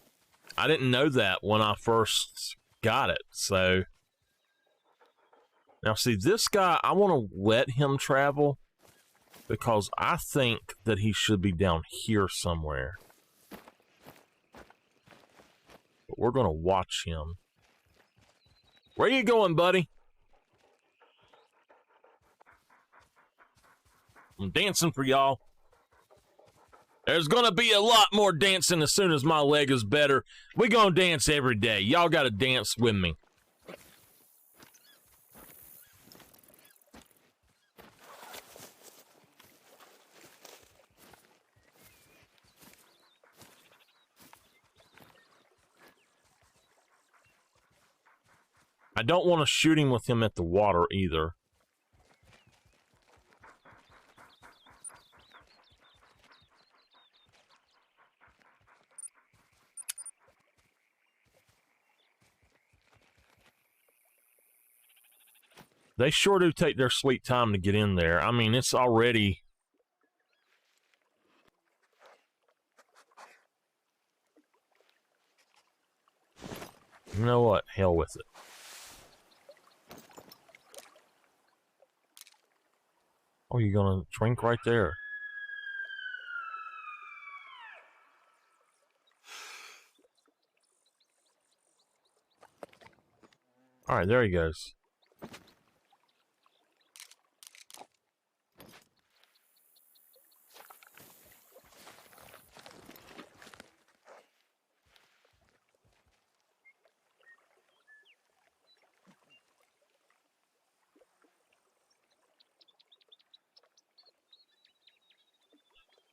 I didn't know that when I first got it. So now see, this guy, I want to let him travel because I think that he should be down here somewhere. But we're going to watch him. Where you going, buddy? I'm dancing for y'all. There's gonna be a lot more dancing as soon as my leg is better. We gonna dance every day. Y'all gotta dance with me. I don't want to shoot him with him at the water either. They sure do take their sweet time to get in there. I mean, it's already... You know what? Hell with it. Oh, you're gonna drink right there. Alright, there he goes.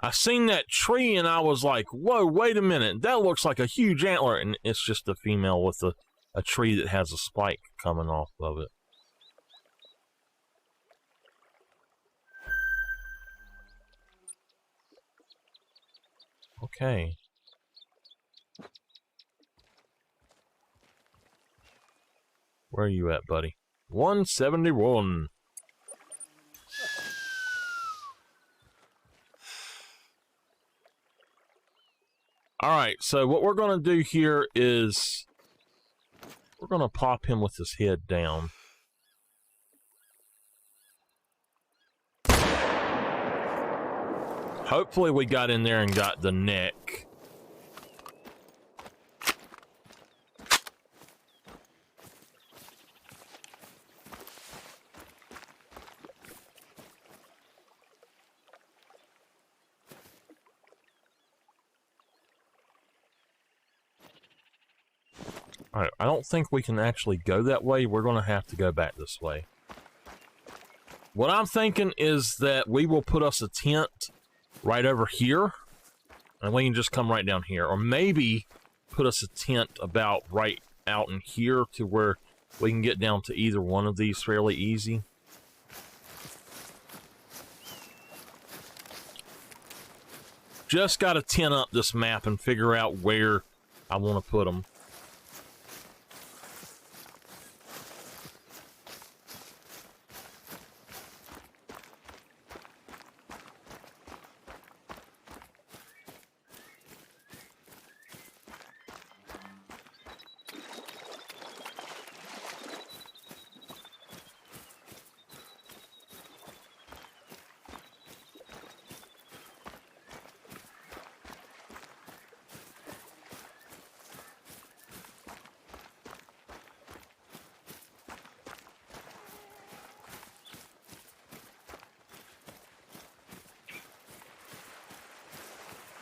I seen that tree and I was like, whoa, wait a minute. That looks like a huge antler. And it's just a female with a tree that has a spike coming off of it. Okay. Where are you at, buddy? 171. Alright, so what we're going to do here is we're going to pop him with his head down. Hopefully we got in there and got the neck. Alright, I don't think we can actually go that way. We're going to have to go back this way. What I'm thinking is that we will put us a tent right over here, and we can just come right down here. Or maybe put us a tent about right out in here to where we can get down to either one of these fairly easy. Just got to tent up this map and figure out where I want to put them.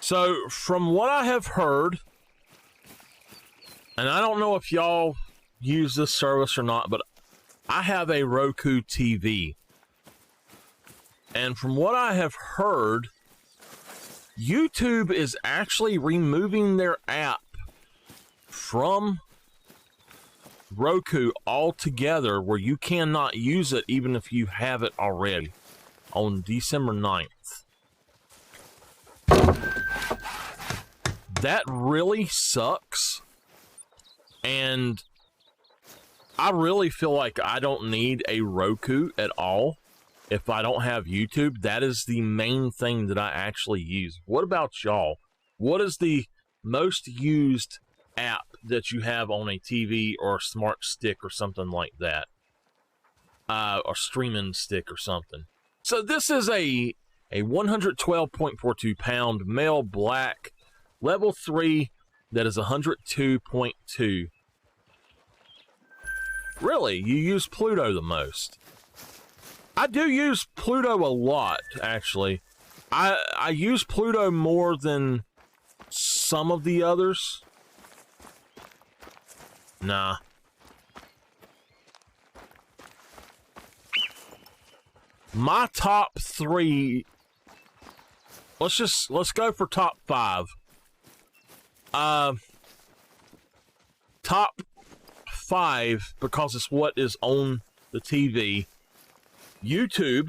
So, from what I have heard, and I don't know if y'all use this service or not, but I have a Roku TV. And from what I have heard, YouTube is actually removing their app from Roku altogether, where you cannot use it even if you have it already, on December 9th. That really sucks, and I really feel like I don't need a Roku at all if I don't have YouTube. That is the main thing that I actually use. What about y'all? What is the most used app that you have on a TV or a smart stick or something like that? Or streaming stick or something. So this is a 112.42 pound male black level 3 that is 102.2. Really, you use Pluto the most. I do use Pluto a lot, actually. I use Pluto more than some of the others. Nah. My top 3... Let's go for top 5. Top 5 because it's what is on the TV. YouTube.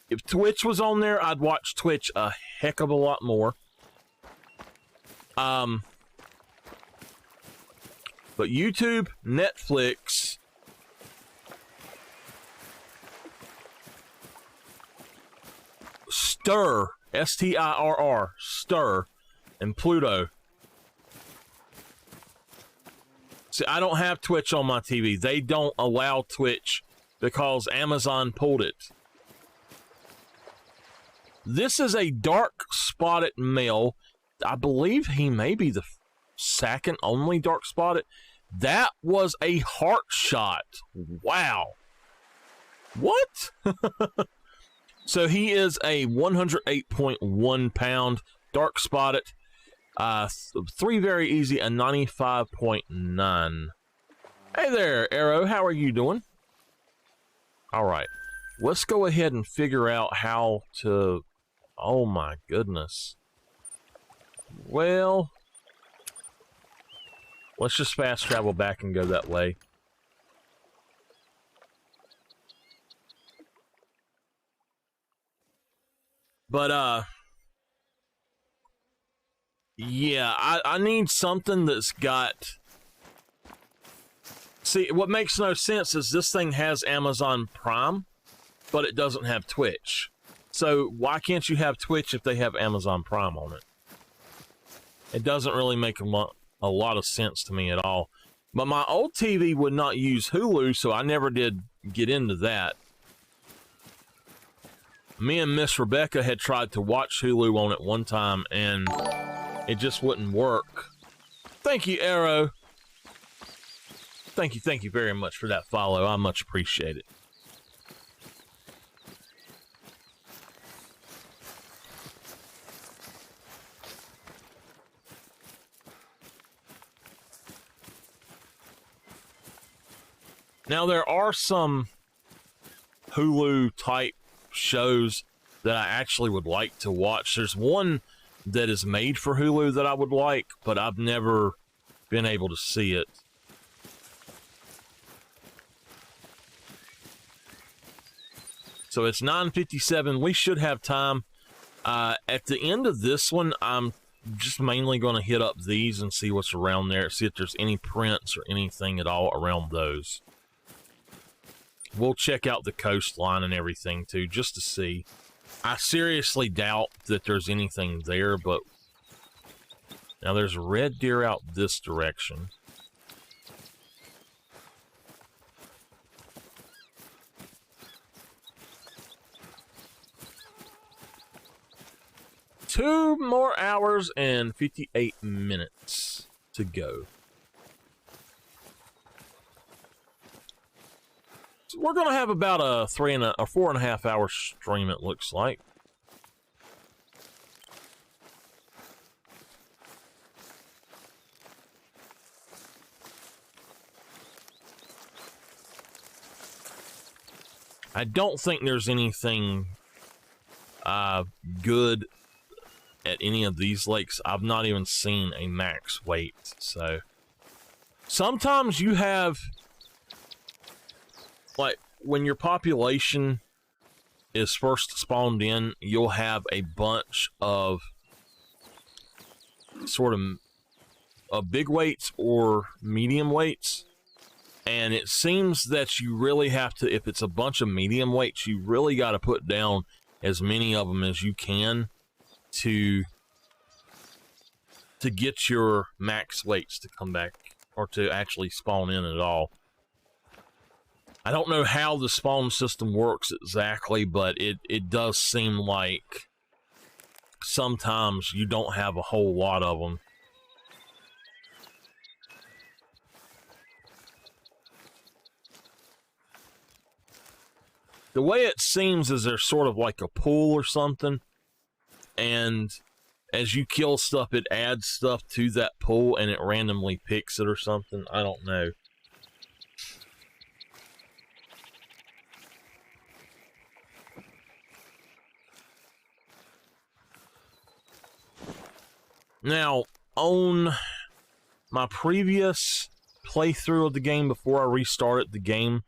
If Twitch was on there, I'd watch Twitch a heck of a lot more. But YouTube, Netflix, Stir, S-T-I-R-R, Stir, and Pluto. See, I don't have Twitch on my TV. They don't allow Twitch because Amazon pulled it. This is a dark spotted male. I believe he may be the second only dark spotted. That was a heart shot. Wow. What? So he is a 108.1 pound dark spotted. 3 very easy, a 95.9. Hey there, Arrow. How are you doing? All right. Let's go ahead and figure out how to... Oh my goodness. Well, let's just fast travel back and go that way. But, yeah, I need something that's got... See, what makes no sense is this thing has Amazon Prime, but it doesn't have Twitch. So why can't you have Twitch if they have Amazon Prime on it? It doesn't really make a lot of sense to me at all. But my old TV would not use Hulu, so I never did get into that. Me and Miss Rebecca had tried to watch Hulu on it one time, and it just wouldn't work. Thank you, Arrow. Thank you very much for that follow. I much appreciate it. Now, there are some Hulu type shows that I actually would like to watch. There's one that is made for Hulu that I would like, but I've never been able to see it. So it's 9:57. We should have time. At the end of this one, I'm just mainly going to hit up these and see what's around there. See if there's any prints or anything at all around those. We'll check out the coastline and everything too, just to see. I seriously doubt that there's anything there, but now there's a red deer out this direction. Two more hours and 58 minutes to go. So we're going to have about a 4.5 hour stream, it looks like. I don't think there's anything good at any of these lakes. I've not even seen a max weight. So sometimes you have, like, when your population is first spawned in, you'll have a bunch of sort of big weights or medium weights. And it seems that you really have to, if it's a bunch of medium weights, you really got to put down as many of them as you can to get your max weights to come back, or to actually spawn in at all. I don't know how the spawn system works exactly, but it does seem like sometimes you don't have a whole lot of them. The way it seems is there's sort of like a pool or something, and as you kill stuff, it adds stuff to that pool, and it randomly picks it or something. I don't know. Now, on my previous playthrough of the game before I restarted the game,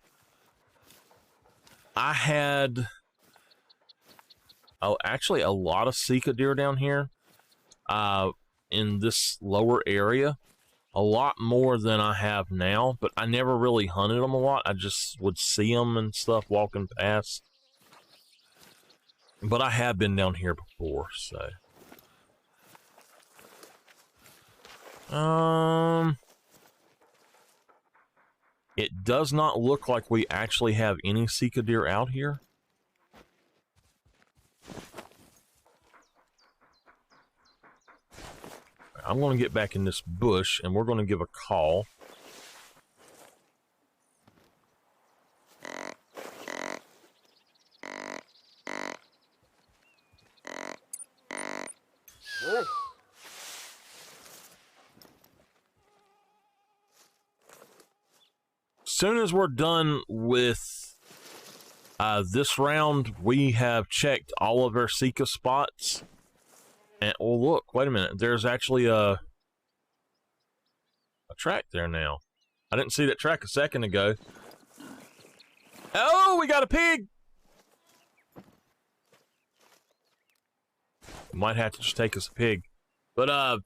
I had actually a lot of Sika deer down here in this lower area. A lot more than I have now, but I never really hunted them a lot. I just would see them and stuff walking past. But I have been down here before, so. It does not look like we actually have any Sika deer out here. I'm going to get back in this bush, and we're going to give a call. Soon as we're done with this round, we have checked all of our Sika spots. And, oh, look, wait a minute. There's actually a track there now. I didn't see that track a second ago. Oh, we got a pig! Might have to just take us a pig. But,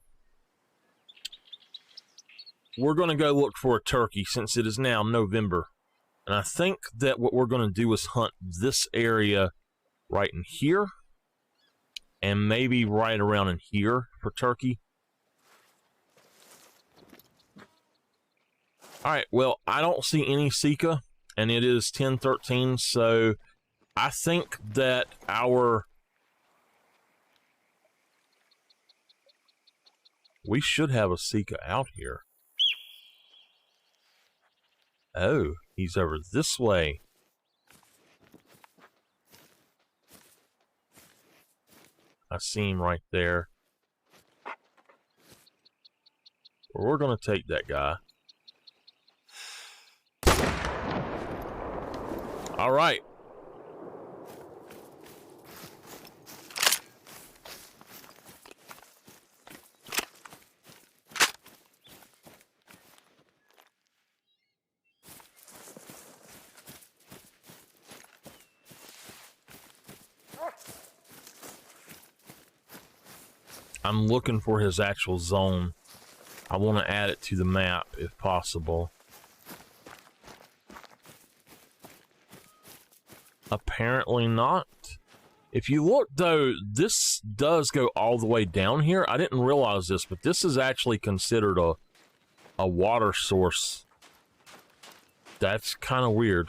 we're going to go look for a turkey since it is now November. And I think that what we're going to do is hunt this area right in here. And maybe right around in here for turkey. Alright, well, I don't see any Sika, and it is 10:13, so I think that we should have a Sika out here. Oh, he's over this way. I see him right there. Well, we're going to take that guy. All right. I'm looking for his actual zone. I want to add it to the map if possible. Apparently not. If you look though, this does go all the way down here. I didn't realize this, but this is actually considered a water source. That's kind of weird.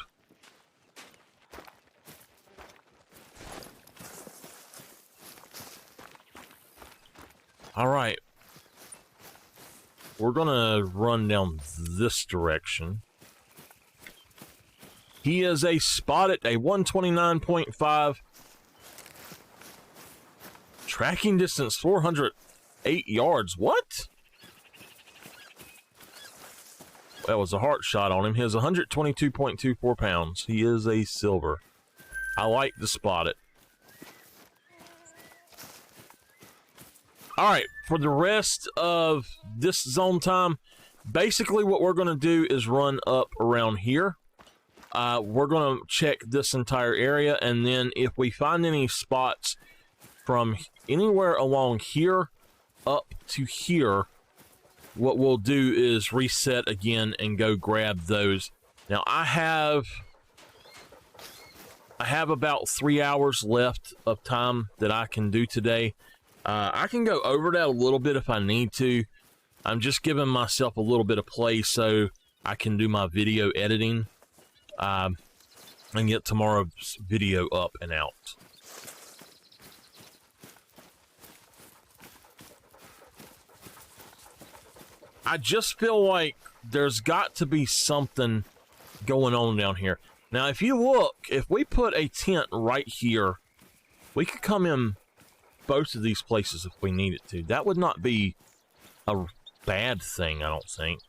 All right, we're gonna run down this direction. He is a spotted, a 129.5. Tracking distance 408 yards. What? That was a heart shot on him. He has 122.24 pounds. He is a silver. I like to spot it. All right, for the rest of this zone time, basically what we're going to do is run up around here. We're going to check this entire area, and then if we find any spots from anywhere along here up to here, what we'll do is reset again and go grab those. Now, I have about 3 hours left of time that I can do today. I can go over that a little bit if I need to. I'm just giving myself a little bit of play so I can do my video editing and get tomorrow's video up and out. I just feel like there's got to be something going on down here. Now, if you look, if we put a tent right here, we could come in both of these places if we needed to. That would not be a bad thing, I don't think.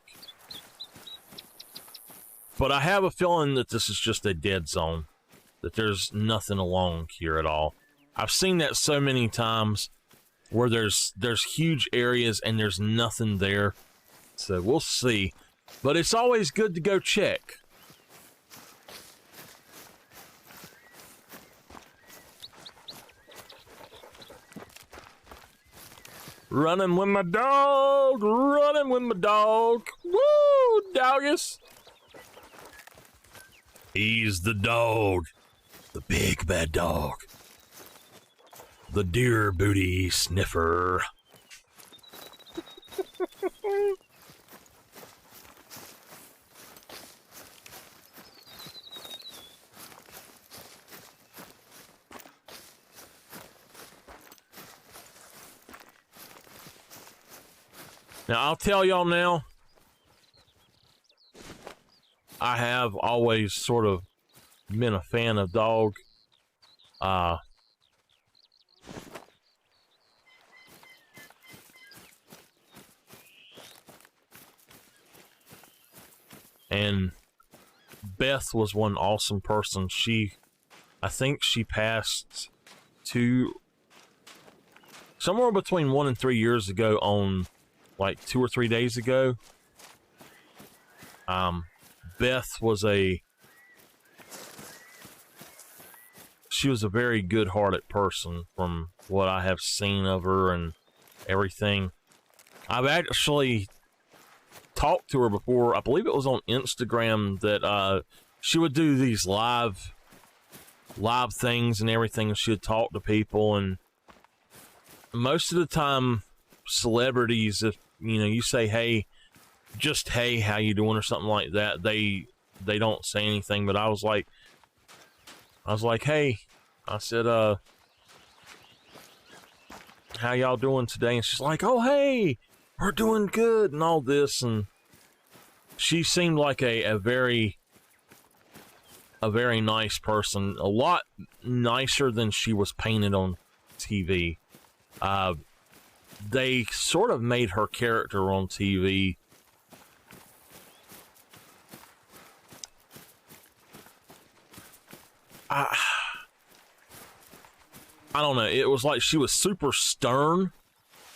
But I have a feeling that this is just a dead zone, that there's nothing along here at all. I've seen that so many times where there's huge areas and there's nothing there. So we'll see. But it's always good to go check. Running with my dog, running with my dog. Woo, doggies. He's the dog, the big bad dog, the deer booty sniffer. Now, I'll tell y'all now, I have always sort of been a fan of dog. And Beth was one awesome person. I think she passed somewhere between 1 and 3 years ago on like 2 or 3 days ago. Beth was she was a very good-hearted person from what I have seen of her and everything. I've actually talked to her before. I believe it was on Instagram that she would do these live things and everything. She would talk to people, and most of the time, celebrities, if you say hey, just hey, how you doing or something like that, they don't say anything. But I was like hey, I said how y'all doing today? And she's like, oh hey, we're doing good and all this. And she seemed like a very nice person, a lot nicer than she was painted on TV. They sort of made her character on TV I don't know. It was like she was super stern,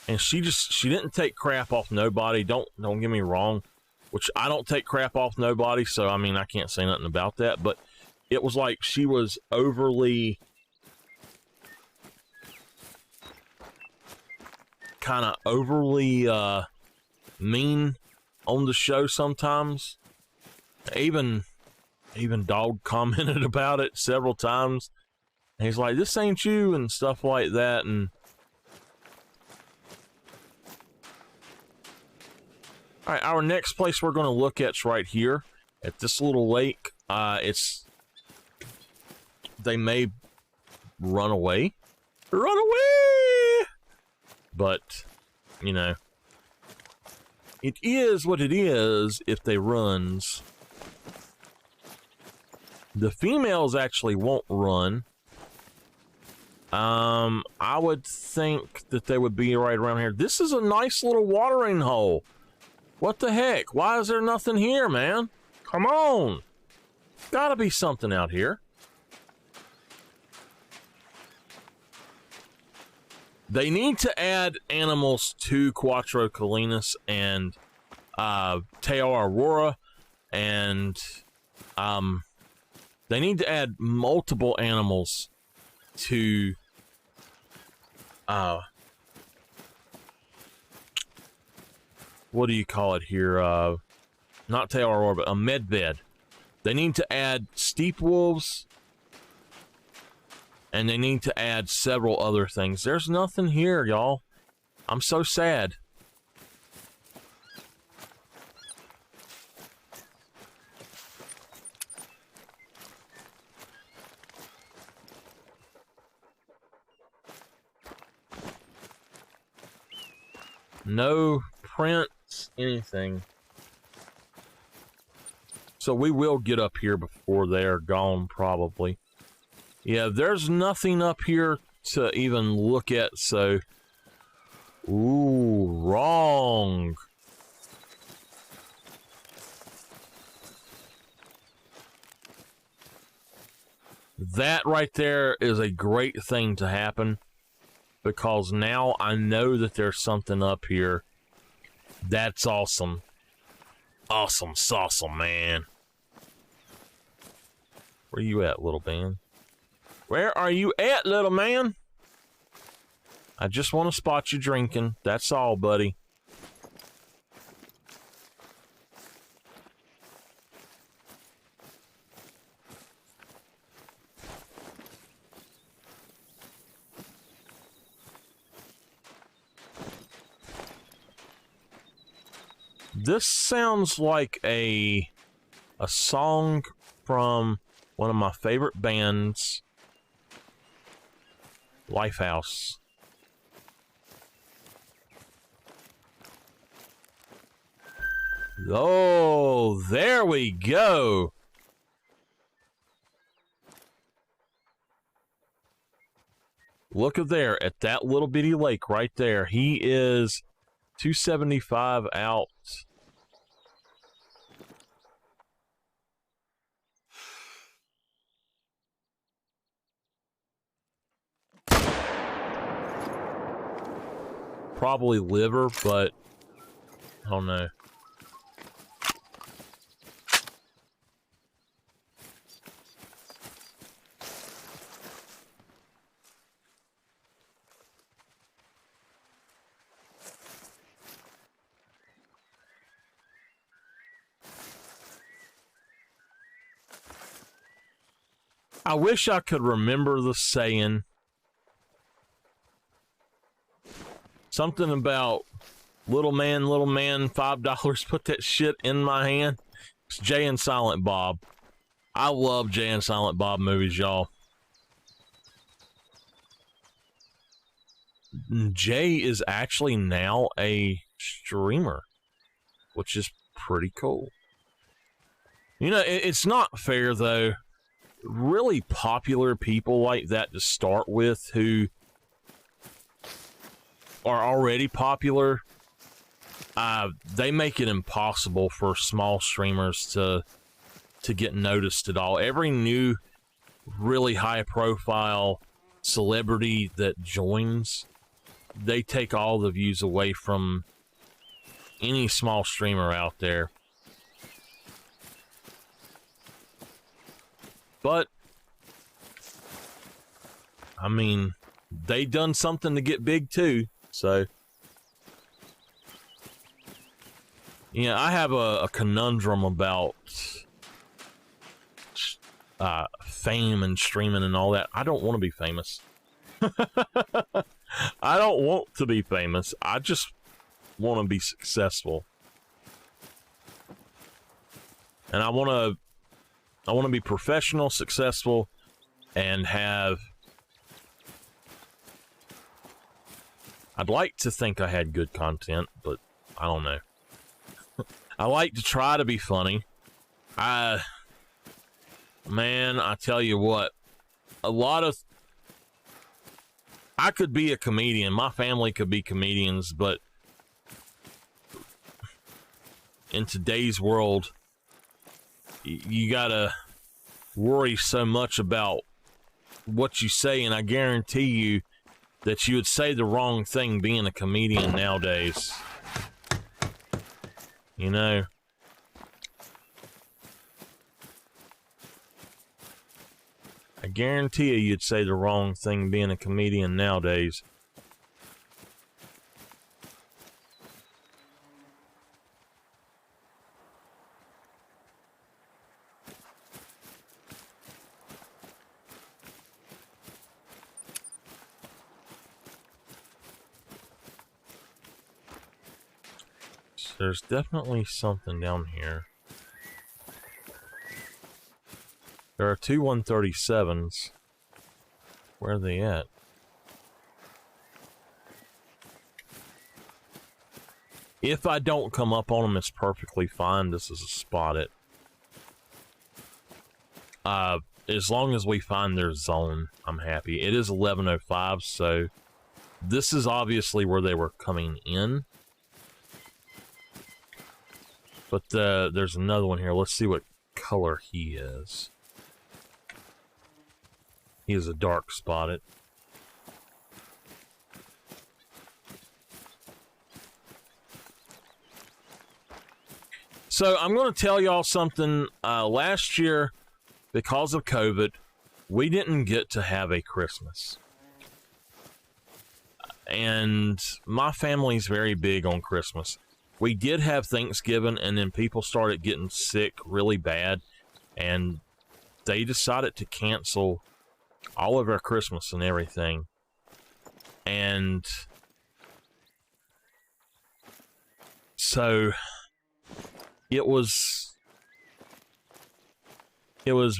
and she didn't take crap off nobody. Don't get me wrong, which I don't take crap off nobody, so I mean I can't say nothing about that. But it was like she was overly mean on the show sometimes. Even Dog commented about it several times. And he's like, this ain't you, and stuff like that. And all right, our next place we're going to look at's right here at this little lake. They may run away, but it is what it is. If they runs, the females actually won't run. I would think that they would be right around here. This is a nice little watering hole. What the heck? Why is there nothing here, man? Come on. Gotta be something out here. They need to add animals to Quattro Colinas and Awaroa, and they need to add multiple animals to what do you call it here? Not Awaroa, but a medbed. They need to add steep wolves, and they need to add several other things. There's nothing here, y'all. I'm so sad. No prints, anything. So we will get up here before they're gone, probably. Yeah, there's nothing up here to even look at, so... Ooh, wrong. That right there is a great thing to happen, because now I know that there's something up here. That's awesome. Awesome sauce, man. Where you at, little man? Where are you at, little man? I just want to spot you drinking. That's all, buddy. This sounds like a song from one of my favorite bands, Lifehouse. Oh, there we go. Look at there, at that little bitty lake right there. He is 275 out. Probably liver, but I don't know. I wish I could remember the saying. Something about little man, $5, put that shit in my hand. It's Jay and Silent Bob. I love Jay and Silent Bob movies, y'all. Jay is actually now a streamer, which is pretty cool. You know, it's not fair, though. Really popular people like that to start with who are already popular, they make it impossible for small streamers to get noticed at all. Every new really high profile celebrity that joins, they take all the views away from any small streamer out there. But I mean, they done something to get big too. So, yeah, I have a conundrum about fame and streaming and all that. I don't want to be famous. I don't want to be famous. I just want to be successful. And I want to be professional, successful, and have... I'd like to think I had good content, but I don't know. I like to try to be funny. Man, I tell you what, I could be a comedian. My family could be comedians, but in today's world, you gotta worry so much about what you say, and I guarantee you that you would say the wrong thing being a comedian nowadays. You know? I guarantee you you'd say the wrong thing being a comedian nowadays. There's definitely something down here. There are two 137s. Where are they at? If I don't come up on them, it's perfectly fine. This is a spot it. As long as we find their zone, I'm happy. It is 11:05, so this is obviously where they were coming in. But there's another one here. Let's see what color he is. He is a dark spotted. So I'm going to tell y'all something. Last year, because of COVID, we didn't get to have a Christmas. And my family's very big on Christmas. We did have Thanksgiving, and then people started getting sick really bad, and they decided to cancel all of our Christmas and everything. And so it was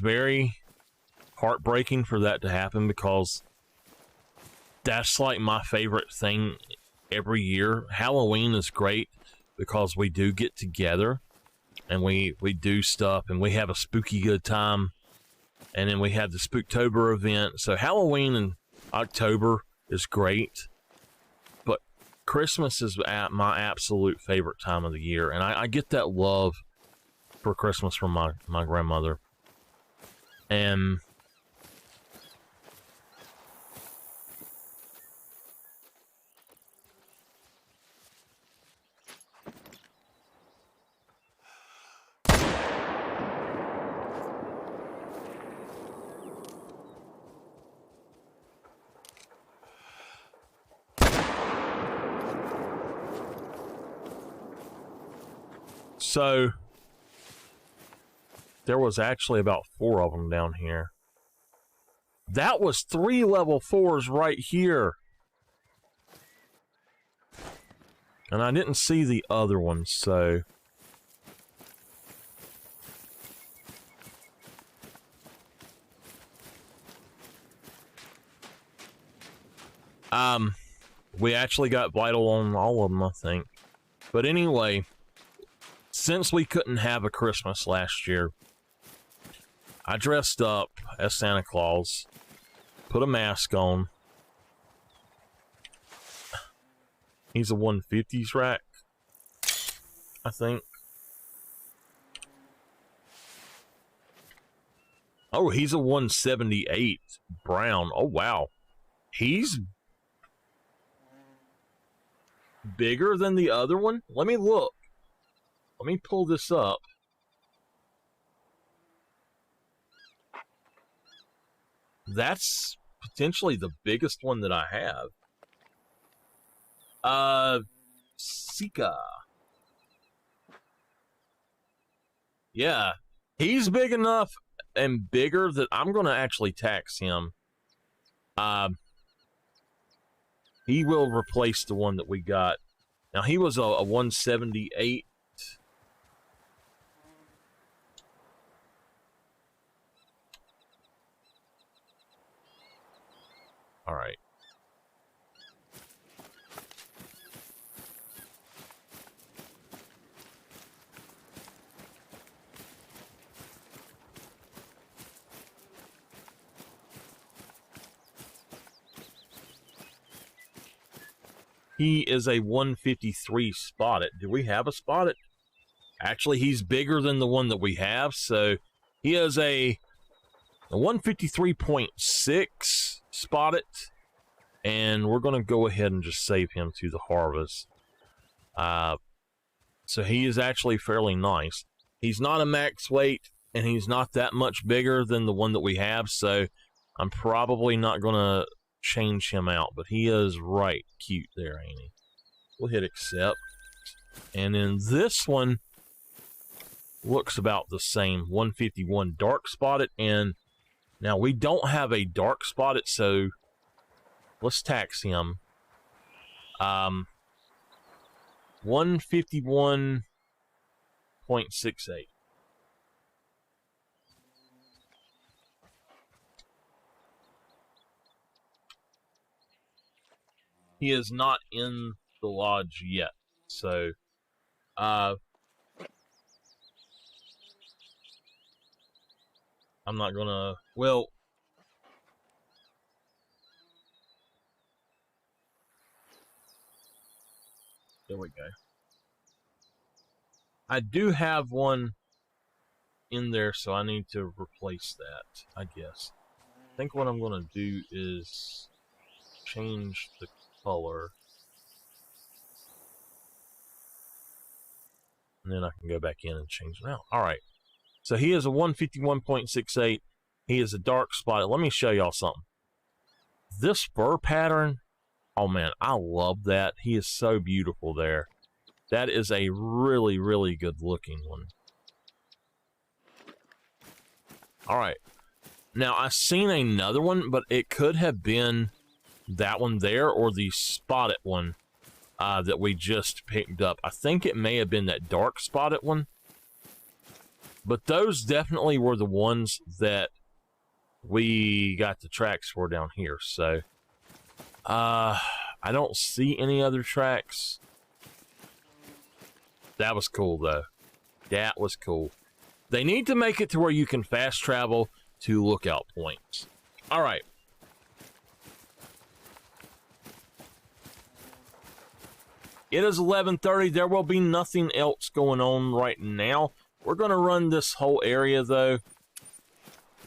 very heartbreaking for that to happen, because that's like my favorite thing every year. Halloween is great because we do get together and we do stuff and we have a spooky good time. And then we have the Spooktober event. So Halloween in October is great. But Christmas is my absolute favorite time of the year. And I get that love for Christmas from my grandmother. And so there was actually about 4 of them down here. That was 3 level 4s right here. And I didn't see the other ones, so we actually got vital on all of them, I think. But anyway, since we couldn't have a Christmas last year, I dressed up as Santa Claus, put a mask on. He's a 150s rack, I think. Oh, he's a 178 brown. Oh, wow. He's bigger than the other one? Let me look. Let me pull this up. That's potentially the biggest one that I have. Sika. Yeah. He's big enough and bigger that I'm going to actually tax him. He will replace the one that we got. Now, he was a 178. All right. He is a 153 spotted. Do we have a spotted? Actually, he's bigger than the one that we have, so he is a 153.6 spotted, and we're going to go ahead and just save him to the harvest. So he is actually fairly nice. He's not a max weight, and he's not that much bigger than the one that we have, so I'm probably not going to change him out, but he is right cute there, ain't he? We'll hit accept. And then this one looks about the same, 151 dark spotted, and now we don't have a dark spotted, so let's tax him. 151.68. He is not in the lodge yet, so I'm not gonna, well, there we go. I do have one in there, so I need to replace that, I guess. I think what I'm gonna do is change the color. And then I can go back in and change it out. All right. So he is a 151.68. He is a dark spot. Let me show y'all something. This fur pattern, oh man, I love that. He is so beautiful there. That is a really, really good looking one. All right. Now, I've seen another one, but it could have been that one there or the spotted one that we just picked up. I think it may have been that dark spotted one. But those definitely were the ones that we got the tracks for down here. So, I don't see any other tracks. That was cool, though. That was cool. They need to make it to where you can fast travel to lookout points. All right. It is 11:30. There will be nothing else going on right now. We're going to run this whole area, though.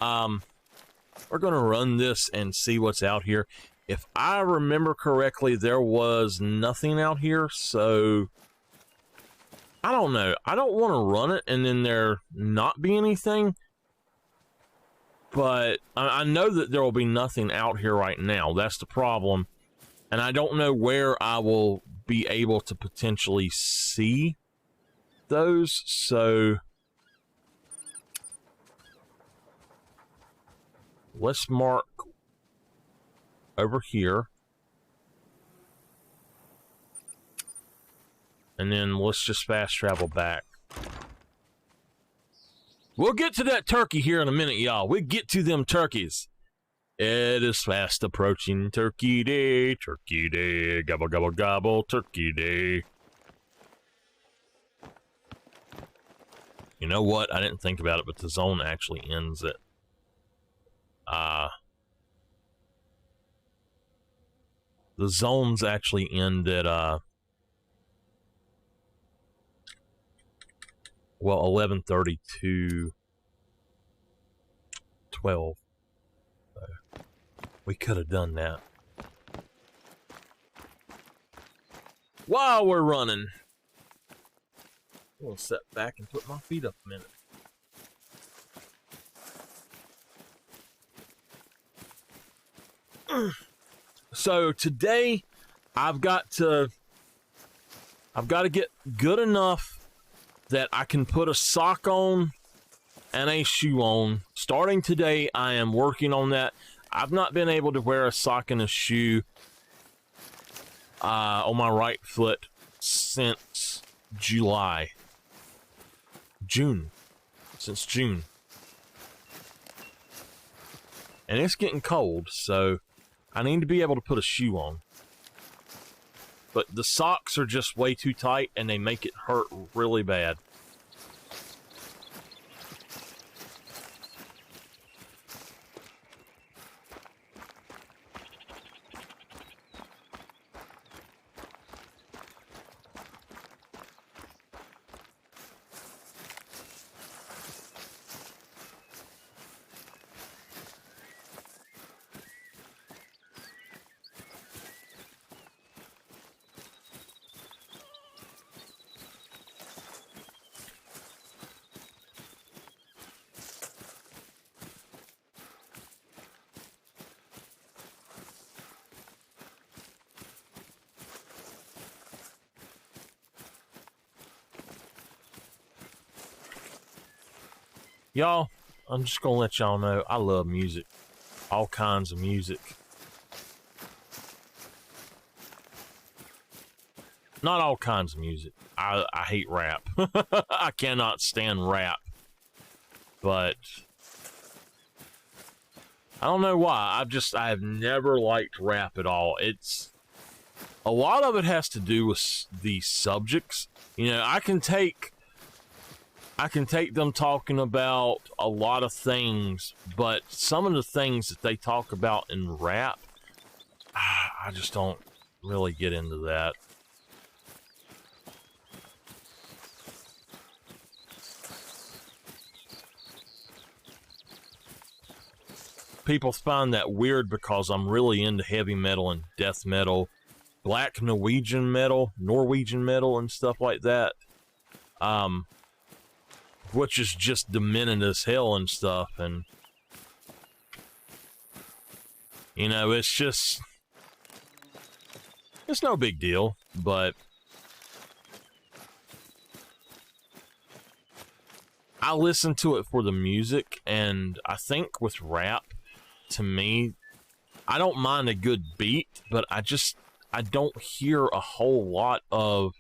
We're going to run this and see what's out here. If I remember correctly, there was nothing out here, so I don't know. I don't want to run it and then there not be anything, but I know that there will be nothing out here right now. That's the problem, and I don't know where I will be able to potentially see those, so let's mark over here. And then let's just fast travel back. We'll get to that turkey here in a minute, y'all. We'll get to them turkeys. It is fast approaching turkey day, gobble, gobble, gobble, turkey day. You know what? I didn't think about it, but the zone actually ends at the zones actually end at well, 11:30 to 12. So we could have done that while we're running. We'll sit back and put my feet up a minute. So today I've got to get good enough that I can put a sock on and a shoe on. Starting today, I am working on that. I've not been able to wear a sock and a shoe on my right foot since June. Since June. And it's getting cold, so I need to be able to put a shoe on. But the socks are just way too tight and they make it hurt really bad. Y'all, I'm just gonna let y'all know I love music. All kinds of music. Not all kinds of music. I hate rap. I cannot stand rap. But I don't know why. I have never liked rap at all. It's a lot of it has to do with the subjects. You know, I can take them talking about a lot of things, but some of the things that they talk about in rap, I just don't really get into that. People find that weird because I'm really into heavy metal and death metal, black Norwegian metal and stuff like that. which is just demented as hell and stuff. And you know, it's no big deal, but I listen to it for the music, and I think with rap, to me, I don't mind a good beat, but I don't hear a whole lot of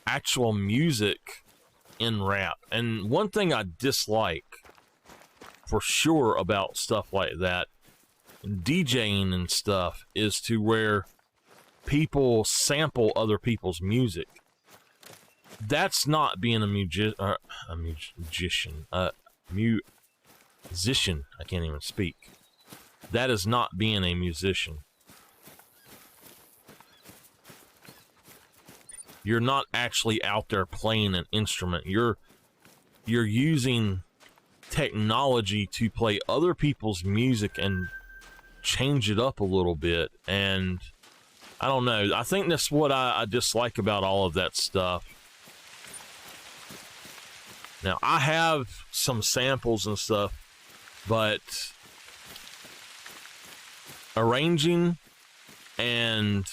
actual music in rap. And one thing I dislike for sure about stuff like that, DJing and stuff, is to where people sample other people's music. That's not being a musician. I can't even speak. That is not being a musician. You're not actually out there playing an instrument. You're using technology to play other people's music and change it up a little bit. And I don't know. I think that's what I dislike about all of that stuff. Now, I have some samples and stuff, but arranging and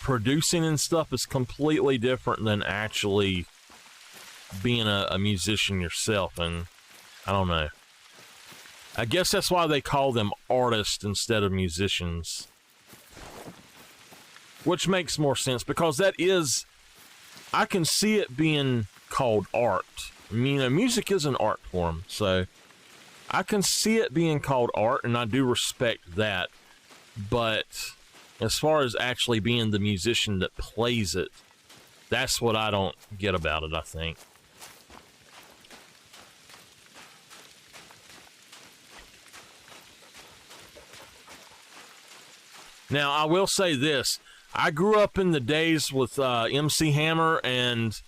producing and stuff is completely different than actually being a musician yourself. And I don't know. I guess that's why they call them artists instead of musicians. Which makes more sense, because that is, I can see it being called art. I mean, you know, music is an art form, so I can see it being called art, and I do respect that. But as far as actually being the musician that plays it, that's what I don't get about it, I think. Now, I will say this. I grew up in the days with MC Hammer and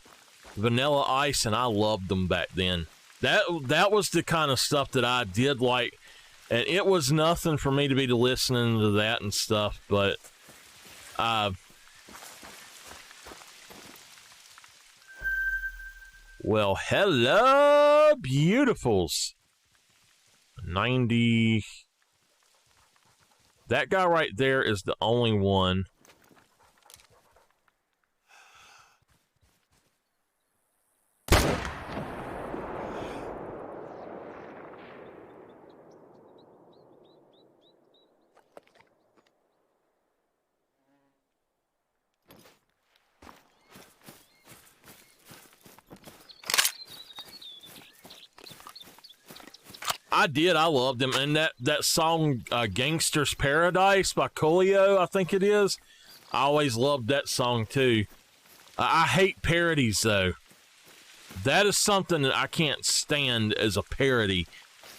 Vanilla Ice, and I loved them back then. That was the kind of stuff that I did like, and it was nothing for me to be listening to that and stuff, but well, hello, beautifuls. 90. That guy right there is the only one. I loved him. And that song, Gangster's Paradise by Coolio, I think it is. I always loved that song, too. I hate parodies, though. That is something that I can't stand as a parody.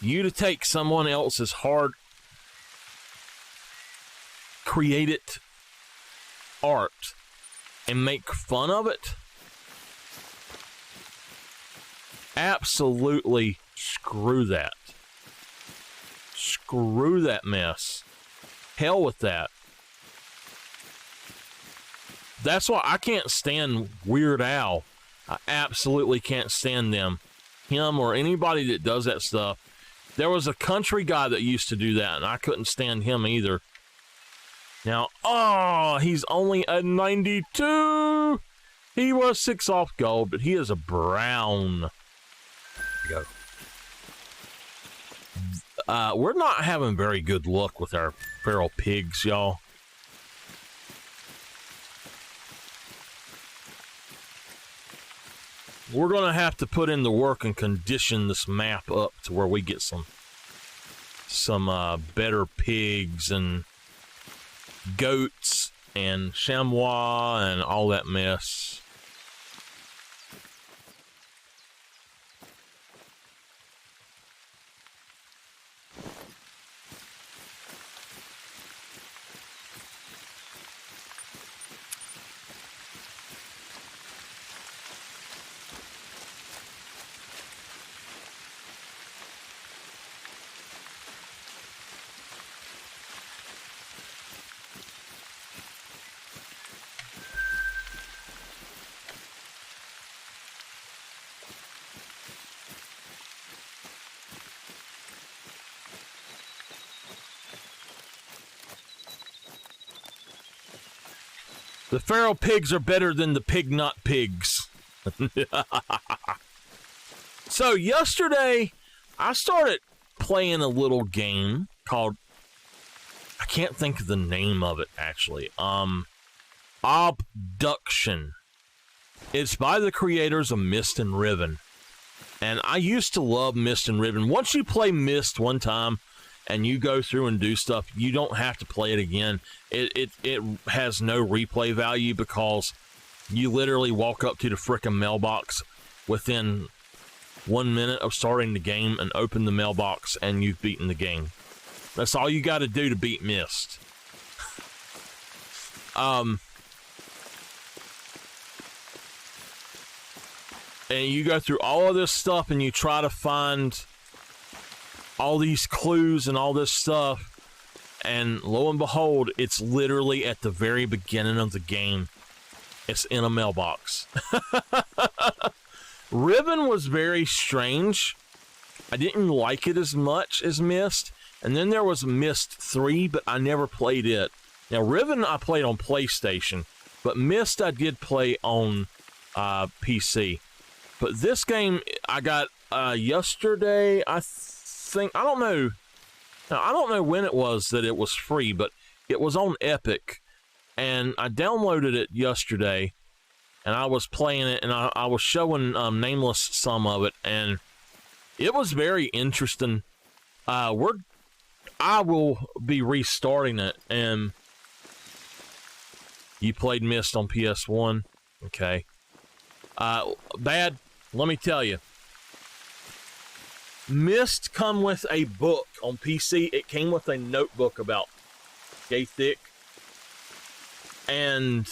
You to take someone else's hard created art and make fun of it. Absolutely screw that. Screw that mess. Hell with that. That's why I can't stand Weird Al. I absolutely can't stand them. Him or anybody that does that stuff. There was a country guy that used to do that, and I couldn't stand him either. Now, he's only a 92. He was 6 off gold, but he is a brown. Go. We're not having very good luck with our feral pigs, y'all. We're going to have to put in the work and condition this map up to where we get some better pigs and goats and chamois and all that mess. The feral pigs are better than the pig not pigs. So yesterday, I started playing a little game called, I can't think of the name of it actually. Abduction. It's by the creators of Myst and Riven. And I used to love Myst and Riven. Once you play Myst one time and you go through and do stuff, you don't have to play it again. It has no replay value because you literally walk up to the frickin' mailbox within 1 minute of starting the game and open the mailbox and you've beaten the game. That's all you got to do to beat Myst. And you go through all of this stuff and you try to find all these clues and all this stuff. And lo and behold, it's literally at the very beginning of the game. It's in a mailbox. Riven was very strange. I didn't like it as much as Myst. And then there was Myst 3, but I never played it. Now, Riven I played on PlayStation, but Myst I did play on PC. But this game I got yesterday, I think. I don't know. Now, I don't know when it was that it was free, but it was on Epic. And I downloaded it yesterday, and I was playing it, and I was showing Nameless some of it, and it was very interesting. I will be restarting it, and you played Myst on PS1? Okay. Bad, let me tell you. Myst come with a book on PC. It came with a notebook about yay thick. And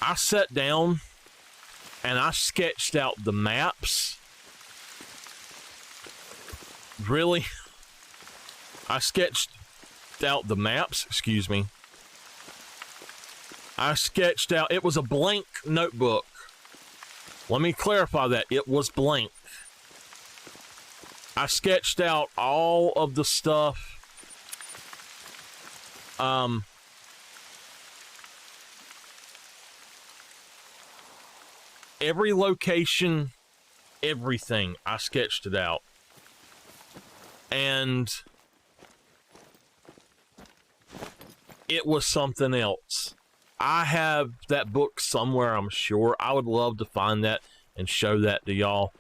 I sat down and I sketched out the maps. Really? I sketched out the maps, excuse me. I sketched out, it was a blank notebook. Let me clarify that, it was blank. I sketched out all of the stuff. Every location, everything, I sketched it out. And it was something else. I have that book somewhere, I'm sure. I would love to find that and show that to y'all.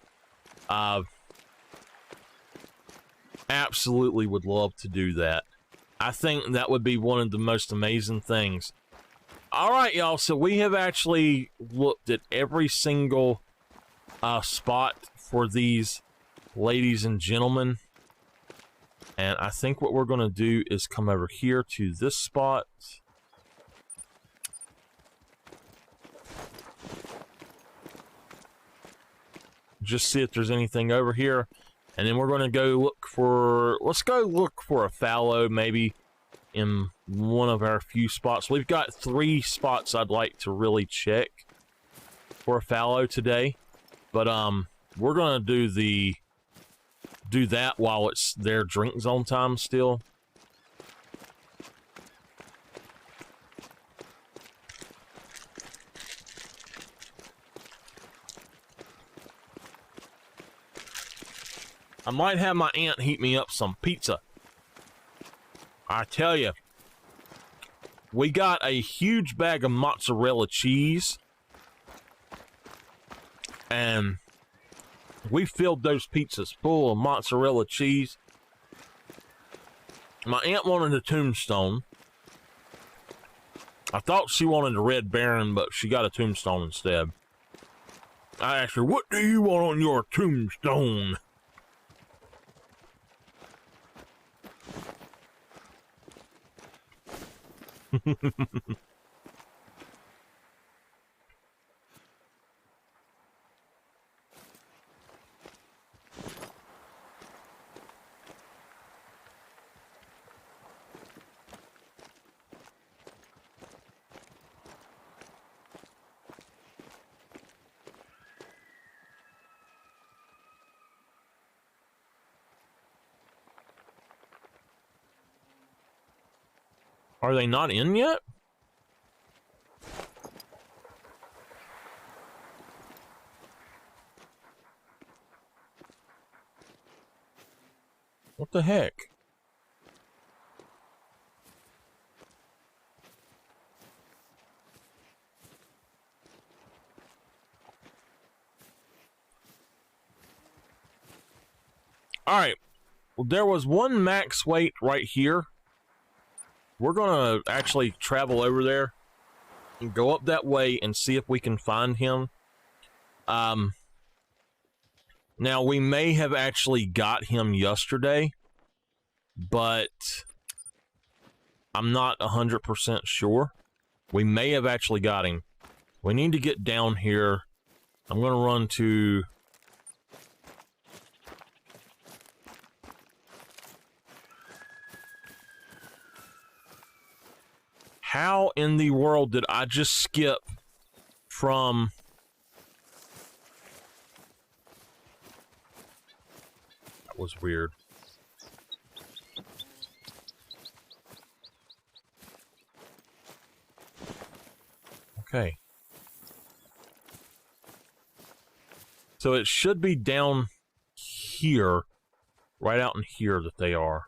Absolutely would love to do that. I think that would be one of the most amazing things. Alright, y'all, so we have actually looked at every single spot for these ladies and gentlemen. And I think what we're going to do is come over here to this spot. Just see if there's anything over here. And then we're going to go look for... Let's go look for a fallow, maybe, in one of our few spots. We've got 3 spots I'd like to really check for a fallow today. But, we're going to do that while it's their drink zone time still. I might have my aunt heat me up some pizza. I tell you, we got a huge bag of mozzarella cheese, and we filled those pizzas full of mozzarella cheese. My aunt wanted a tombstone. I thought she wanted a Red Baron, but she got a tombstone instead. I asked her, "What do you want on your tombstone?" Are they not in yet? What the heck? Alright. Well, there was one max weight right here. We're gonna actually travel over there and go up that way and see if we can find him. Now, we may have actually got him yesterday, but I'm not 100% sure. We may have actually got him. We need to get down here. I'm going to run to... How in the world did I just skip from... That was weird. Okay. So it should be down here, right out in here that they are.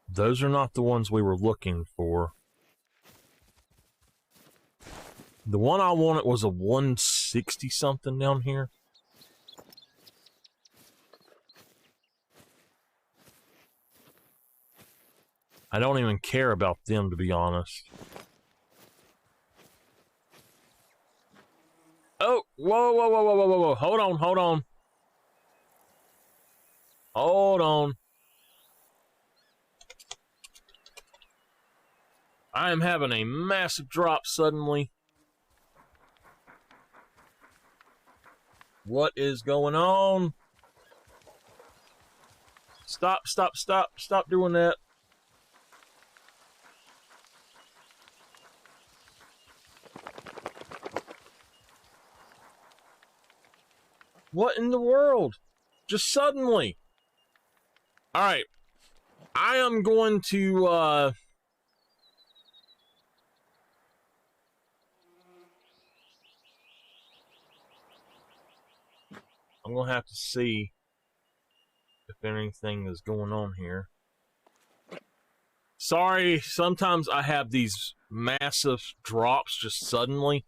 Those are not the ones we were looking for. The one I wanted was a 160 something down here. I don't even care about them, to be honest. Oh, whoa, whoa, whoa, whoa, whoa, whoa, whoa. Hold on, hold on. Hold on. I am having a massive drop suddenly. What is going on? Stop, stop, stop. Stop doing that. What in the world? Just suddenly. Alright. I am going to, I'm going to have to see if anything is going on here. Sorry, sometimes I have these massive drops just suddenly.